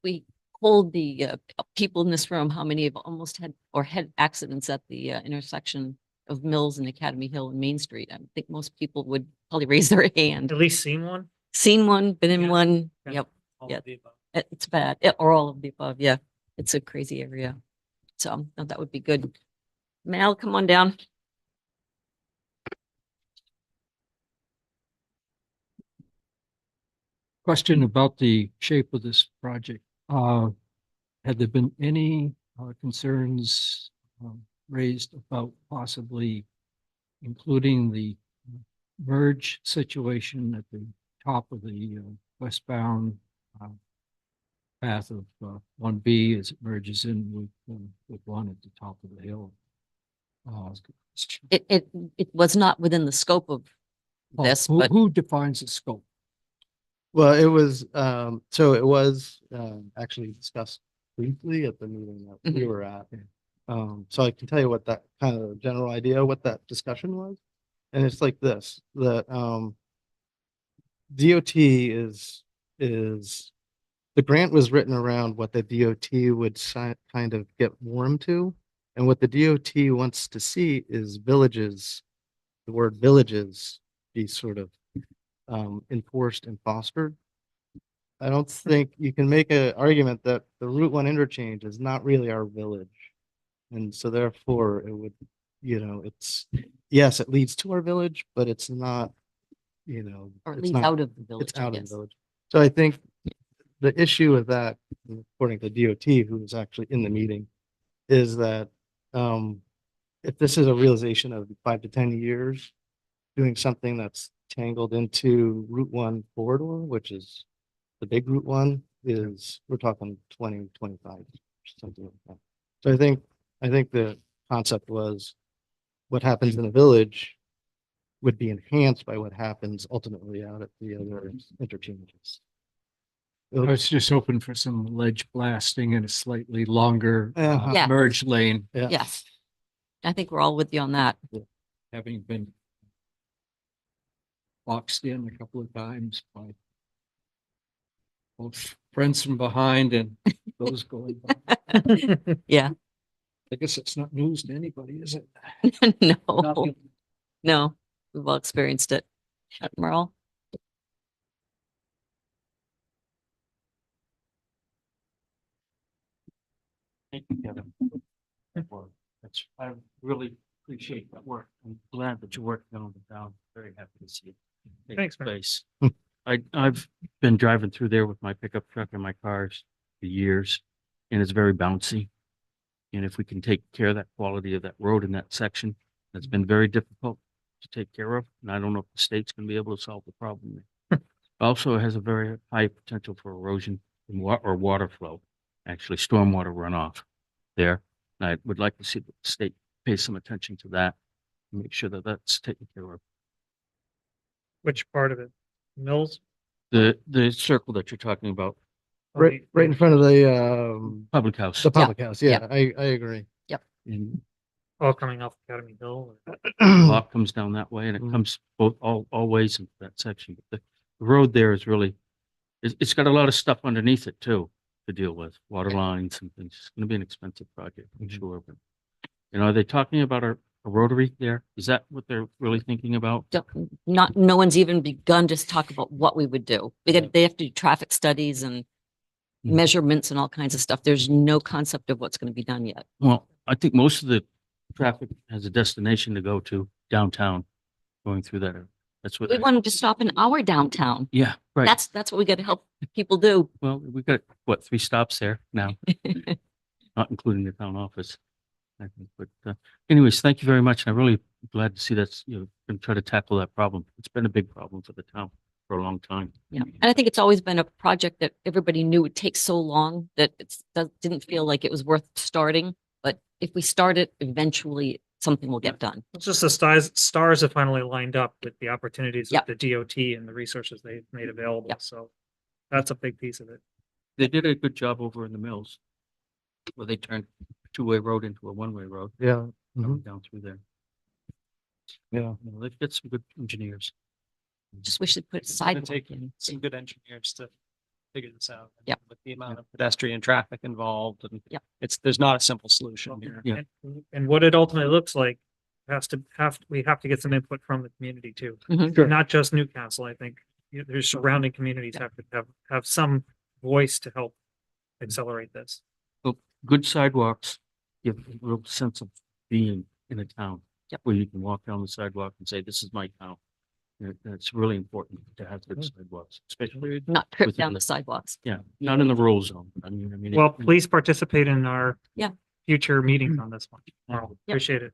we hold the people in this room, how many have almost had or had accidents at the intersection of Mills and Academy Hill and Main Street? I think most people would probably raise their hand. At least seen one. Seen one, been in Yeah. one. Yeah. Yep, All Yeah. of the above. it's bad, or all of the above. Yeah, it's a crazy area. So no, that would be good. Mal, come on down. Question about the shape of this project. Had there been any concerns raised about possibly including the merge situation at the top of the westbound path of 1B as it merges in with one at the top of the hill? It was not within the scope of this, but Who defines the scope? Well, it was, so it was actually discussed briefly at the meeting that we were at. So I can tell you what that kind of general idea, what that discussion was. And it's like this, that DOT is, the grant was written around what the DOT would kind of get warm to. And what the DOT wants to see is villages, the word villages be sort of enforced and fostered. I don't think you can make an argument that the Route 1 interchange is not really our village. And so therefore it would, it's, yes, it leads to our village, but it's not, or it it's leads not- out of the village. it's I out of the guess. village. So I think the issue with that, according to DOT, who was actually in the meeting, is that if this is a realization of 5 to 10 years, doing something that's tangled into Route 1 corridor, which is the big Route 1, is, we're talking 20, 25, something like that. So I think the concept was what happens in the village would be enhanced by what happens ultimately out at the other interchanges. I was just hoping for some ledge blasting and a slightly longer Uh-huh. Yeah. merge lane, Yeah. Yes. I think we're all with you on that. having been boxed in a couple of times by both friends from behind and those going by. Yeah, I guess it's not news to anybody, is it? no, no, we've all experienced it. Merle? Thank you, Kevin. I really appreciate that work. I'm glad that you're working on the town. Very happy to see it. take Thanks, man. place. I've been driving through there with my pickup truck and my cars for years, and it's very bouncy. And if we can take care of that quality of that road in that section, that's been very difficult to take care of. And I don't know if the state's gonna be able to solve the problem there. Also, it has a very high potential for erosion and or water flow, actually stormwater runoff there. And I would like to see the state pay some attention to that, and make sure that that's taken care of. Which part of it? Mills? The circle that you're talking about, Oh, Right in front of the public house. public house. Yeah, Yeah, I agree. And All coming off Academy Hill. Lot comes down that way and it Mm. comes both, all ways into that section. But the road there is really, it's got a lot of stuff underneath it too to deal with, water lines and things. It's gonna be an expensive project, I'm sure, but. You know, are they talking about a rotary there? Is that what they're really thinking about? No one's even begun to talk about what we would do. They have to do traffic studies and Mhm. measurements and all kinds of stuff. There's no concept of what's going to be done yet. Well, I think most of the traffic has a destination to go to downtown, going through that. That's what. We wanted to stop in our downtown. Yeah, right. That's what we got to help people do. Well, we got, what, 3 stops there now, not including the town office. I think, but anyways, thank you very much. I'm really glad to see that's, you know, going to try to tackle that problem. It's been a big problem for the town for a long time. Yeah, and I think it's always been a project that everybody knew would take so long that didn't feel like it was worth starting. But if we start it, eventually something will get done. It's just the stars have finally lined up with the opportunities Yep. with the DOT and the resources they've made available. Yep. So that's a big piece of it. They did a good job over in the mills where they turned a 2-way road into a 1-way road Yeah. coming down through there. Yeah. You know, they've got some good engineers. Just wish they put It's gonna sidewalk take in. some good engineers to figure this out. and Yep. With the amount of pedestrian traffic involved and Yep. there's not a simple solution here. Yeah. And what it ultimately looks like we have to get some input from the community too. Mhm. Not just Newcastle, I think. There's surrounding communities have to have some voice to help accelerate this. Well, good sidewalks give a real sense of being in a town. Yep. Where you can walk down the sidewalk and say, this is my town. It's really important to have good sidewalks, especially, Not trip Within down the- the sidewalks. yeah, not in the rural zone. I mean. Well, please participate in our Yeah. future meetings on this one. I'll Yep. Appreciate it.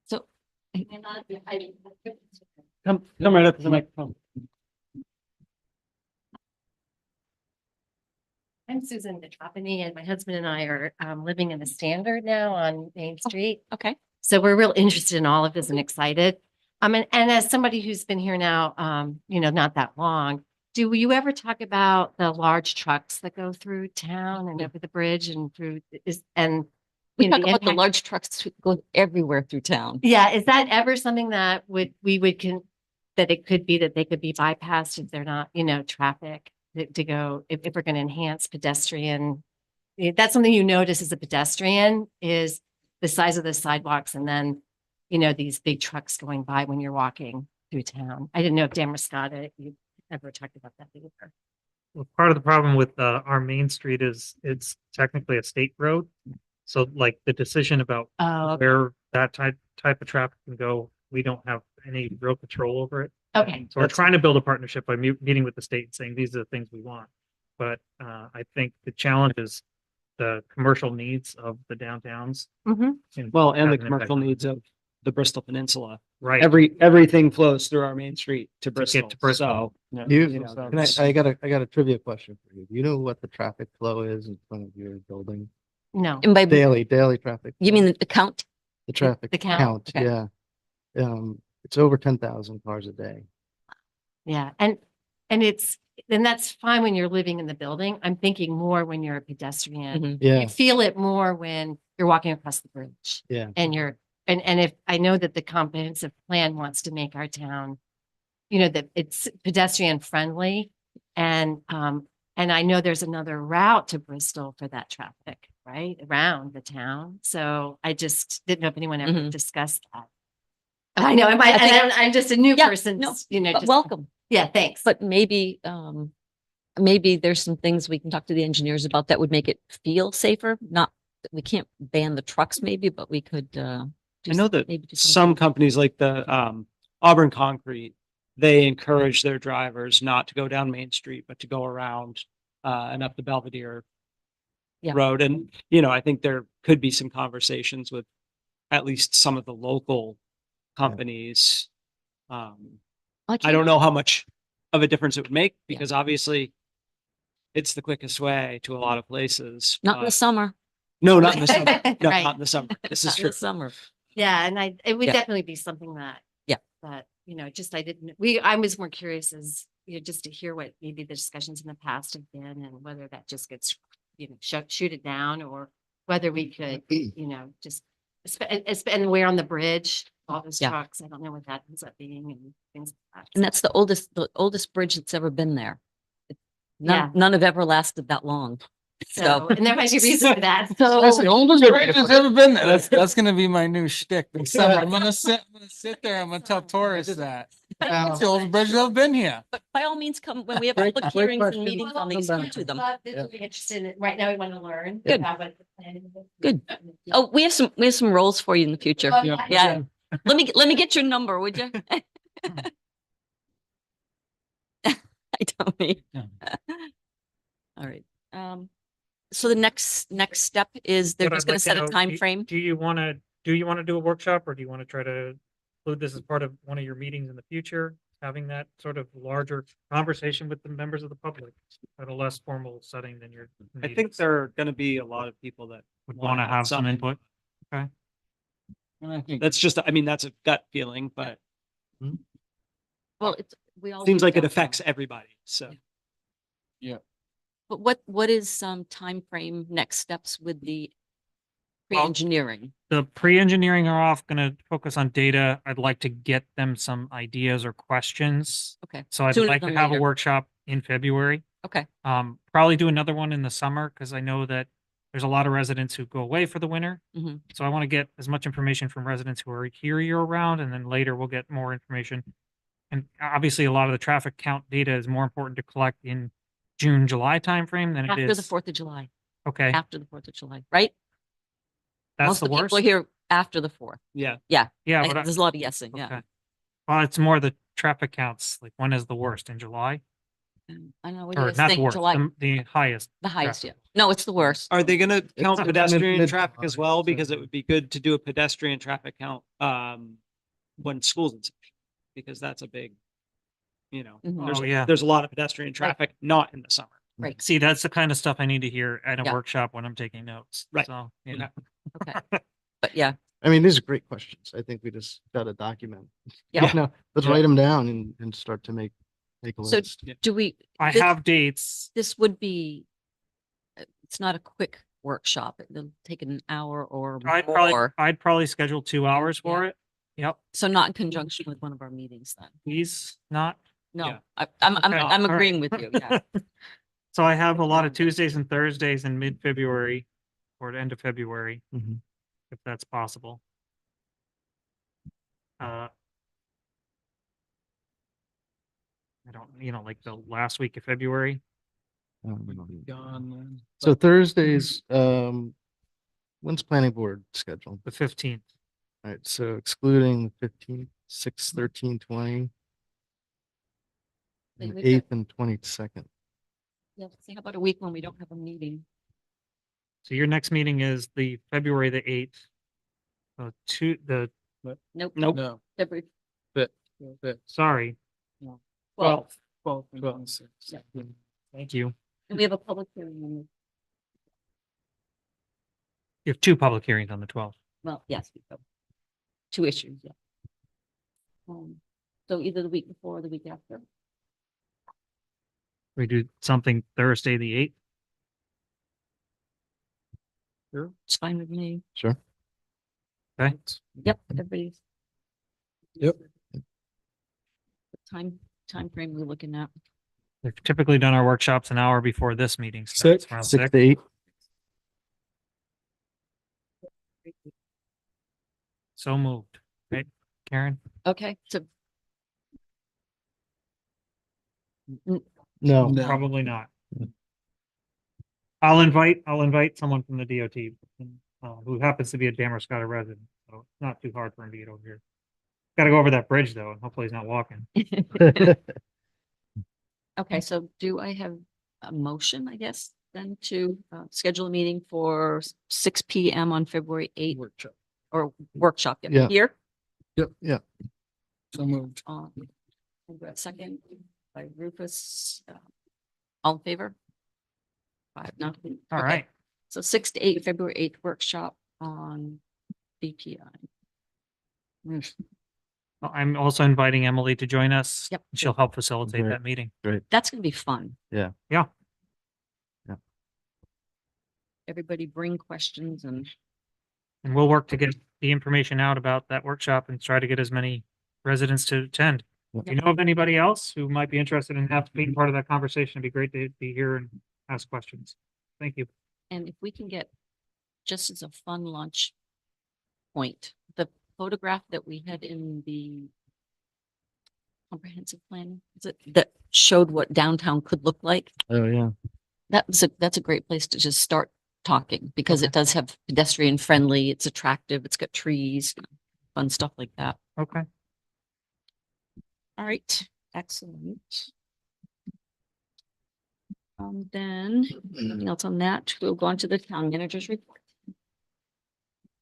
So. Come right up to the microphone. I'm Susan Detrapani and my husband and I are living in the Standard now on Main Street. Okay. So we're real interested in all of this and excited. And as somebody who's been here now, not that long, do you ever talk about the large trucks that go through town and over the bridge and through We you know, talk about the impact- large trucks go everywhere through town. Yeah, is that ever something that that it could be that they could be bypassed if they're not, traffic to go, if we're going to enhance pedestrian? That's something you notice as a pedestrian is the size of the sidewalks and then, these big trucks going by when you're walking through town. I didn't know if Dan Muscata, you ever talked about that either. Well, part of the problem with our main street is it's technically a state road. So like the decision about Oh, where that type of traffic can go, we don't have any real control over it. okay. So we're trying to build a partnership by meeting with the state and saying, these are the things we want. But I think the challenge is the commercial needs of the downtowns. Mhm. and Well, and the having an commercial impact. needs of the Bristol Peninsula. Right. Everything flows through our main street to get Bristol. to Bristol. So, You, you know, can I got a trivia question for you. Do you know what the traffic flow is in front of your building? No. And by, Daily traffic. you flow? mean the count? The traffic the count? Okay. yeah. It's over 10,000 cars a day. Yeah. And that's fine when you're living in the building. I'm thinking more when you're a pedestrian. Mhm. Yeah, You feel it more when you're walking across the bridge yeah. and and if I know that the comprehensive plan wants to make our town, that it's pedestrian friendly. And I know there's another route to Bristol for that traffic, right? Around the town. So I just didn't know if anyone ever Mhm. discussed that. I know, I think- I'm just a new Yeah, person, no, just, But welcome. yeah, thanks. But maybe there's some things we can talk to the engineers about that would make it feel safer. Not, we can't ban the trucks maybe, but we could, I know that maybe do some something. companies like the Auburn Concrete, they encourage their drivers not to go down Main Street, but to go around and up the Belvedere Yeah. Road. And, I think there could be some conversations with at least some of the local companies. I don't know how much of a difference it would make because obviously it's the quickest way to a lot of places. Not in the but- summer. No, not in the summer. No, Right. not in the summer. This Not is in true. the summer. Yeah, and it would Yeah. definitely be something that. Yeah. That, I was more curious as, just to hear what maybe the discussions in the past have been and whether that just gets, shoot it down or whether we could, just, and we're on the bridge, all those Yeah. trucks, I don't know what that ends up being and things like that. And that's the oldest bridge that's ever been there. Yeah. None have ever lasted that long. So, and there might be a reason for that. So, oldest bridge that's ever been there. That's gonna be my new shtick this summer. I'm gonna sit there, I'm gonna tell tourists that. It's the oldest bridge that's ever been here. but by all means, come when we have Great- public great hearings and question. meetings on these, come to them. This would be interesting. Right now, we want to learn. Good. about what the plan is. Good. Oh, we have some roles for you in the future. Oh, Yeah. Let me get your number, would you? I don't need. Yeah. All right. So the next step is they're What just I'd gonna like to set a know, time frame. Do you want to do a workshop, or do you want to try to include this as part of one of your meetings in the future? Having that sort of larger conversation with the members of the public at a less formal setting than your. I think meetings. there are gonna be a lot of people that Would wanna want to have some something. input. And I think That's just, I mean, that's a gut feeling, but Well, we all. seems like it don't know. affects everybody, so. But what is time frame next steps with the Well, pre-engineering? The pre-engineering are off, gonna focus on data. I'd like to get them some ideas or questions. Okay. So I'd Sooner like to than have a later. workshop in February. Okay. Probably do another one in the summer, because I know that there's a lot of residents who go away for the winter. Mhm. So I want to get as much information from residents who are here year round, and then later we'll get more information. And obviously, a lot of the traffic count data is more important to collect in June, July timeframe than it After the is. 4th of July, Okay, after the 4th of July, right? that's Most the of the worst. people are here after the 4th. Yeah. Yeah, Like, but there's a lot of yesing, yeah. okay. Well, it's more the traffic counts, like when is the worst, in July? I know, what do you Or guys not the think, worst, July, the highest. the highest, yeah. traffic. No, it's the worst. Are they gonna count mid- pedestrian mid- traffic as well? Because it would be good to do a pedestrian traffic count, when school's in session. Because that's a big, Mhm. there's, Oh, yeah. there's a lot of pedestrian traffic not in the summer. Right, See, that's the kind of stuff I need to hear at a Yeah. workshop when I'm taking notes. Right. So, Okay. okay. But yeah, I mean, these are great questions. I think we just gotta document. Yeah. No, let's Yeah. write them down and start to make a So list. do we, I This- have dates. this would be, it's not a quick workshop. It'll take an hour or more. I'd probably schedule 2 hours for it. Yep, So not in conjunction with one of our meetings then. he's not. No, Yeah. I'm Okay. All right. agreeing with you, yeah. So I have a lot of Tuesdays and Thursdays in mid-February or the end of February, Mhm. if that's possible. I don't, like the last week of February. gone. So Thursdays, when's planning board scheduled? The 15th. All right, so excluding the 15th, 6, 13, 20. Wait, And we've got- 8th and 22nd. Yeah, see, how about a week when we don't have a meeting? So your next meeting is the February the 8th. Nope. Nope. No, February Sorry, 12th. 12 and 26. thank you. And we have a public hearing on the, You have 2 public hearings on the 12th. well, yes, we have 2 issues, yeah. So either the week before or the week after. We do something Thursday the 8th. It's fine with me. Sure. Okay. Yep, everybody's. Yep. What time frame we're looking at? We've typically done our workshops an hour before this meeting. starts, around 6 6. to 8. So moved. Right, Karen? Okay, so No, No. Probably not. I'll invite someone from the DOT, who happens to be a Damerscott resident, so it's not too hard for him to get over here. Got to go over that bridge though, and hopefully he's not walking. okay, so do I have a motion, I guess, then to schedule a meeting for 6 PM on February 8th Workshop. or workshop Yeah. here? yeah, So moved. And we're at second by Rufus. All in favor? 5-0. All Okay, right. So 6 to 8, February 8th workshop on BPI. Well, I'm also inviting Emily to join us. Yep. She'll help facilitate Great. that meeting. That's gonna be fun. Yeah. everybody bring questions and And we'll work to get the information out about that workshop and try to get as many residents to attend. If you know of anybody else who might be interested in being part of that conversation, it'd be great to be here and ask questions. Thank you. And if we can get, just as a fun launch point, the photograph that we had in the comprehensive plan, is it, that showed what downtown could look like? Oh, yeah. That's a great place to just start talking, because it does have pedestrian friendly, it's attractive, it's got trees, fun stuff like that. Okay. All right, excellent. Then, anything else on that? We'll go on to the town manager's report.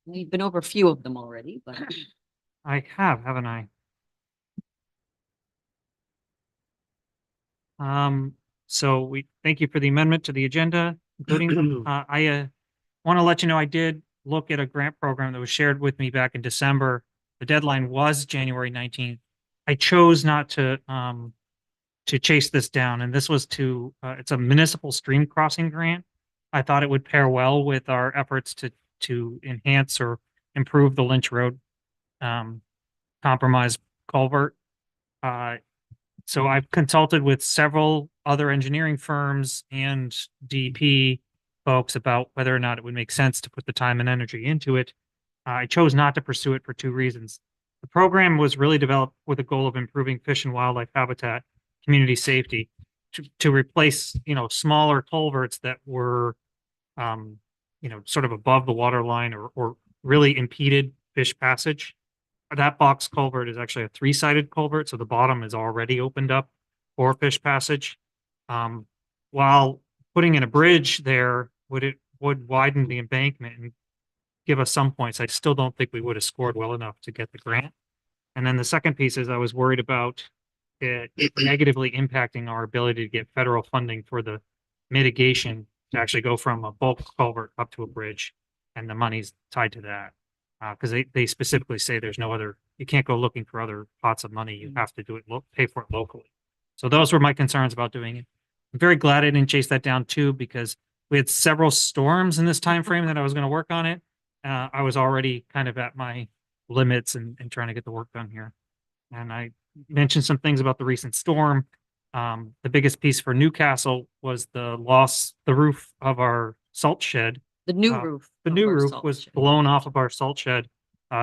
We've been over a few of them already, but I have, haven't I? So we thank you for the amendment to the agenda, including, I want to let you know, I did look at a grant program that was shared with me back in December. The deadline was January 19th. I chose not to chase this down, and this was it's a municipal stream crossing grant. I thought it would pair well with our efforts to enhance or improve the Lynch Road compromise culvert. So I've consulted with several other engineering firms and DP folks about whether or not it would make sense to put the time and energy into it. I chose not to pursue it for two reasons. The program was really developed with a goal of improving fish and wildlife habitat, community safety, to replace, smaller culverts that were, sort of above the water line or really impeded fish passage. That box culvert is actually a three-sided culvert, so the bottom is already opened up for fish passage. While putting in a bridge there would widen the embankment and give us some points, I still don't think we would have scored well enough to get the grant. And then the second piece is I was worried about it negatively impacting our ability to get federal funding for the mitigation to actually go from a bulk culvert up to a bridge, and the money's tied to that. Because they specifically say there's no other, you can't go looking for other pots of money. You have to do it, pay for it locally. So those were my concerns about doing it. I'm very glad I didn't chase that down too, because we had several storms in this time frame that I was going to work on it. I was already kind of at my limits and trying to get the work done here. And I mentioned some things about the recent storm. The biggest piece for Newcastle was the roof of our salt shed. the new roof. The of new our roof salt was shed. blown off of our salt shed,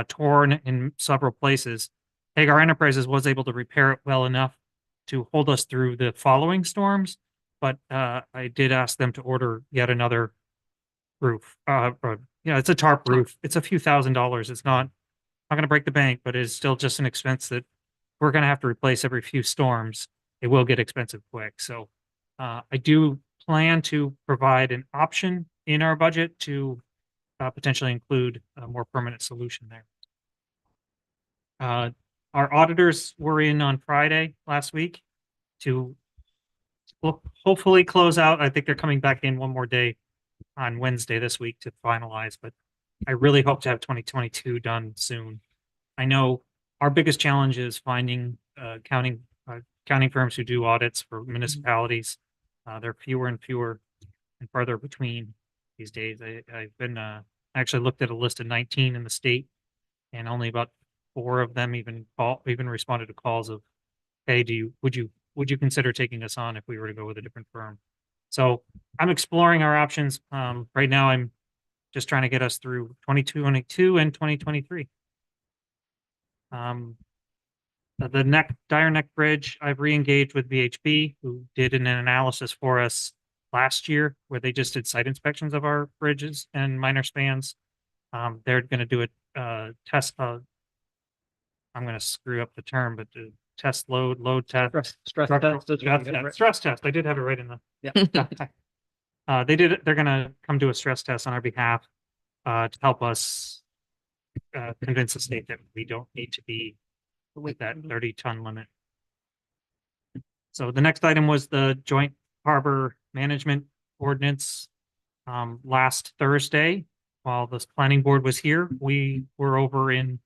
torn in several places. Hagar Enterprises was able to repair it well enough to hold us through the following storms, but I did ask them to order yet another roof. It's a tarp roof. It's a few $1,000s. It's not going to break the bank, but it's still just an expense that we're going to have to replace every few storms. It will get expensive quick. So I do plan to provide an option in our budget to potentially include a more permanent solution there. Our auditors were in on Friday last week to hopefully close out. I think they're coming back in one more day on Wednesday this week to finalize, but I really hope to have 2022 done soon. I know our biggest challenge is finding accounting firms who do audits for municipalities. They're fewer and fewer and farther between these days. I've been actually looked at a list of 19 in the state, and only about 4 of them even responded to calls of, hey, would you consider taking us on if we were to go with a different firm? So I'm exploring our options. Right now I'm just trying to get us through 2022 and 2023. The Dire Neck Bridge, I've re-engaged with VHB, who did an analysis for us last year, where they just did site inspections of our bridges and minor spans. They're going to do a test. I'm going to screw up the term, but the test load test. Stress test. Stress test. I did have it right in the. Yeah. They're going to come do a stress test on our behalf to help us convince the state that we don't need to be with that 30-ton limit. So the next item was the joint harbor management ordinance. Last Thursday, while the planning board was here, we were over in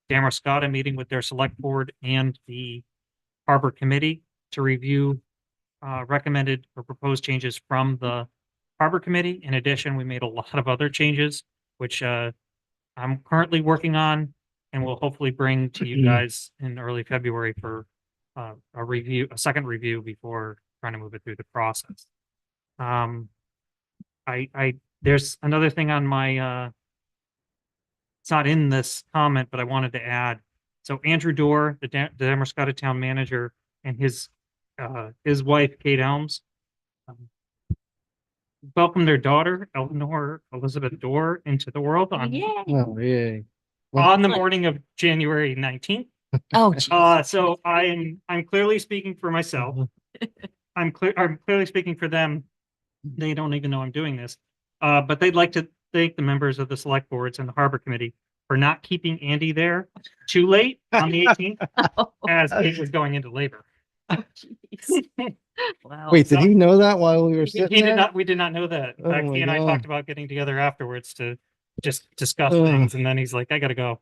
Damascotta meeting with their select board and the harbor committee to review recommended or proposed changes from the Harbor Committee. In addition, we made a lot of other changes, which I'm currently working on and will hopefully bring to you guys in early February for a second review before trying to move it through the process. There's another thing on my it's not in this comment, but I wanted to add. So Andrew Dorr, the Damascotta Town Manager, and his wife, Kate Elms, welcomed their daughter, Eleanor Elizabeth Dorr, into the world on Yay. Oh, yay. the morning of January 19th. Oh, geez. So I'm clearly speaking for myself. I'm clearly speaking for them. They don't even know I'm doing this. But they'd like to thank the members of the select boards and the Harbor Committee for not keeping Andy there too late on the 18th as Kate was going into labor. Wow. Wait, did he know that while we were He sitting did there? not, we did not know that. In Oh fact, my he and I God. talked about getting together afterwards to just discuss Ugh. things. And then he's like, I gotta go.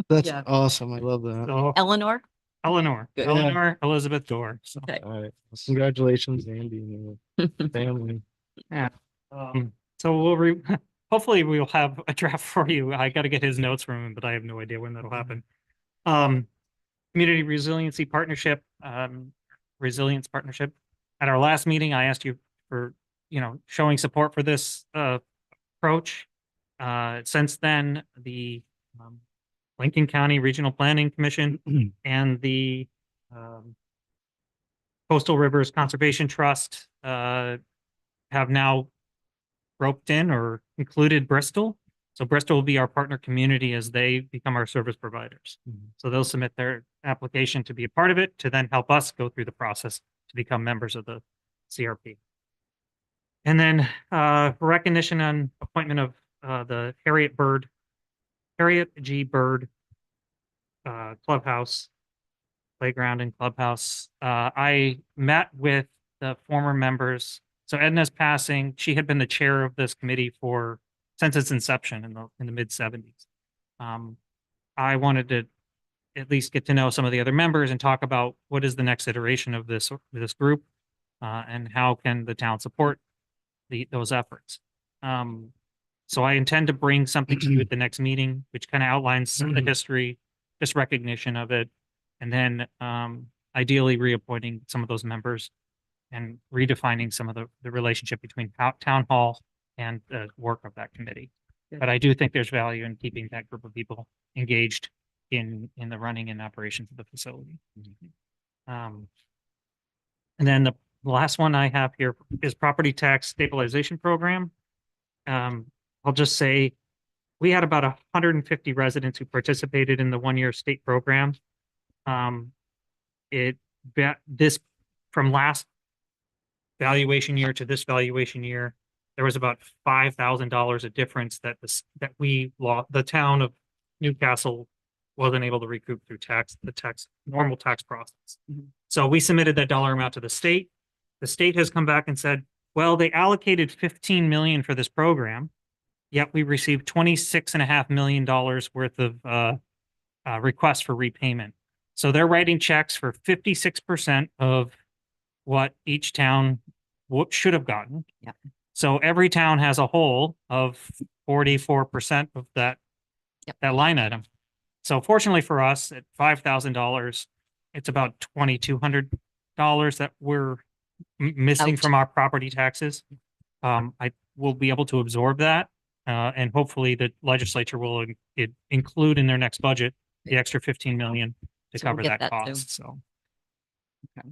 That's Yeah. awesome. I love that. So Eleanor? Eleanor Good. Elizabeth Dorr. So, Okay. All right. Well, congratulations, Andy and your family. so hopefully we'll have a draft for you. I got to get his notes from him, but I have no idea when that'll happen. Community Resiliency Partnership, Resilience Partnership. At our last meeting, I asked you for, showing support for this approach. Since then, the Lincoln County Regional Planning Commission and the Coastal Rivers Conservation Trust have now roped in or included Bristol. So Bristol will be our partner community as they become our service providers. So they'll submit their application to be a part of it to then help us go through the process to become members of the CRP. And then recognition and appointment of the Harriet G. Bird Clubhouse, Playground and Clubhouse. I met with the former members. So Edna's passing. She had been the chair of this committee since its inception in the mid 70s. I wanted to at least get to know some of the other members and talk about what is the next iteration of this group and how can the town support those efforts. So I intend to bring something to you at the next meeting, which kind of outlines some of the history, just recognition of it, and then ideally reappointing some of those members and redefining some of the relationship between town hall and the work of that committee. Good. But I do think there's value in keeping that group of people engaged in the running and operations of the facility. And then the last one I have here is property tax stabilization program. I'll just say we had about 150 residents who participated in the one-year state program. This from last valuation year to this valuation year, there was about $5,000 of difference that the town of Newcastle wasn't able to recoup through normal tax process. So we submitted that dollar amount to the state. The state has come back and said, well, they allocated 15 million for this program, yet we received $26.5 million worth of requests for repayment. So they're writing checks for 56% of what each town should have gotten. Yeah. So every town has a hole of 44% of that line item. So fortunately for us, at $5,000, it's about $2,200 that we're missing Out. from our property taxes. I will be able to absorb that, and hopefully the legislature will include in their next budget the extra 15 million to So we'll cover get that that too. cost. So Okay.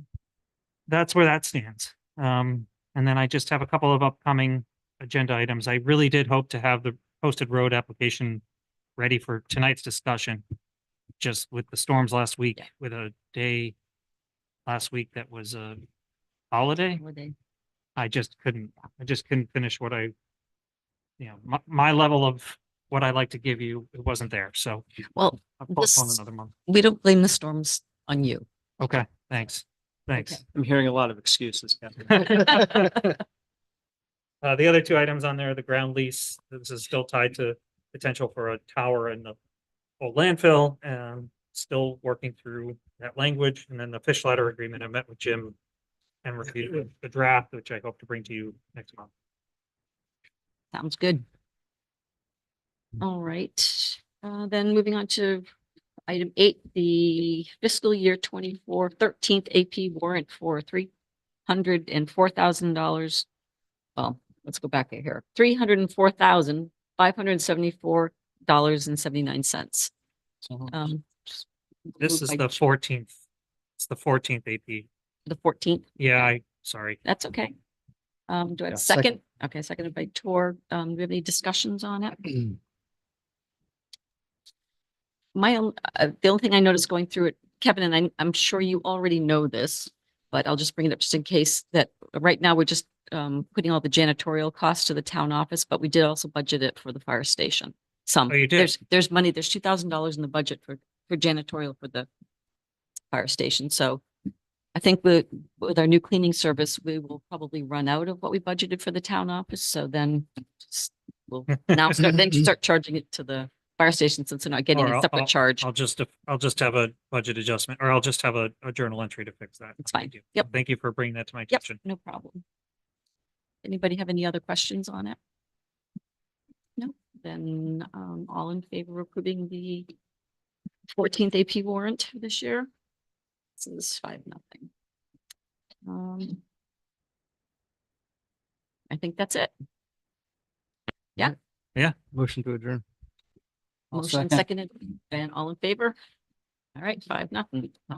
that's where that stands. And then I just have a couple of upcoming agenda items. I really did hope to have the posted road application ready for tonight's discussion. Just with the storms last week, with a day last week that was a holiday, I just couldn't finish what my level of what I like to give you, it wasn't there. So Well, I'll postpone this- another month. we don't blame the storms on you. Okay, thanks. Thanks. I'm hearing a lot of excuses, Kevin. The other two items on there, the ground lease, this is still tied to potential for a tower in the old landfill, and still working through that language. And then the fish ladder agreement, I met with Jim and reviewed the draft, which I hope to bring to you next month. Sounds good. All right, then moving on to item 8, the fiscal year 24 13th AP warrant for $304,000. Well, let's go back here. $304,574.79. This moved is by the 14th. It's the 14th AP. The 14th. Yeah, sorry. That's okay. Do I have Yeah, a second. second? Okay, seconded by Tor. Do we have any discussions on it? The only thing I noticed going through it, Kevin, and I'm sure you already know this, but I'll just bring it up just in case that right now we're just putting all the janitorial costs to the town office, but we did also budget it for the fire station. Some. Oh, you did? There's money, there's $2,000 in the budget for janitorial for the fire station. So I think with our new cleaning service, we will probably run out of what we budgeted for the town office. So then we'll now start charging it to the fire station since they're not getting Or a separate charge. I'll just have a budget adjustment, or I'll just have a journal entry to fix that. It's fine. Thank you. Yep. Thank you for bringing that to my Yep, attention. no problem. Anybody have any other questions on it? No, then all in favor of approving the 14th AP warrant for this year? This is 5-0. I think that's it. Motion to adjourn. Motion seconded, and all in favor? All right, 5-0. Not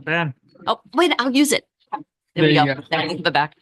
bad. Oh, wait, I'll use it. There we There go. you go. There, the back.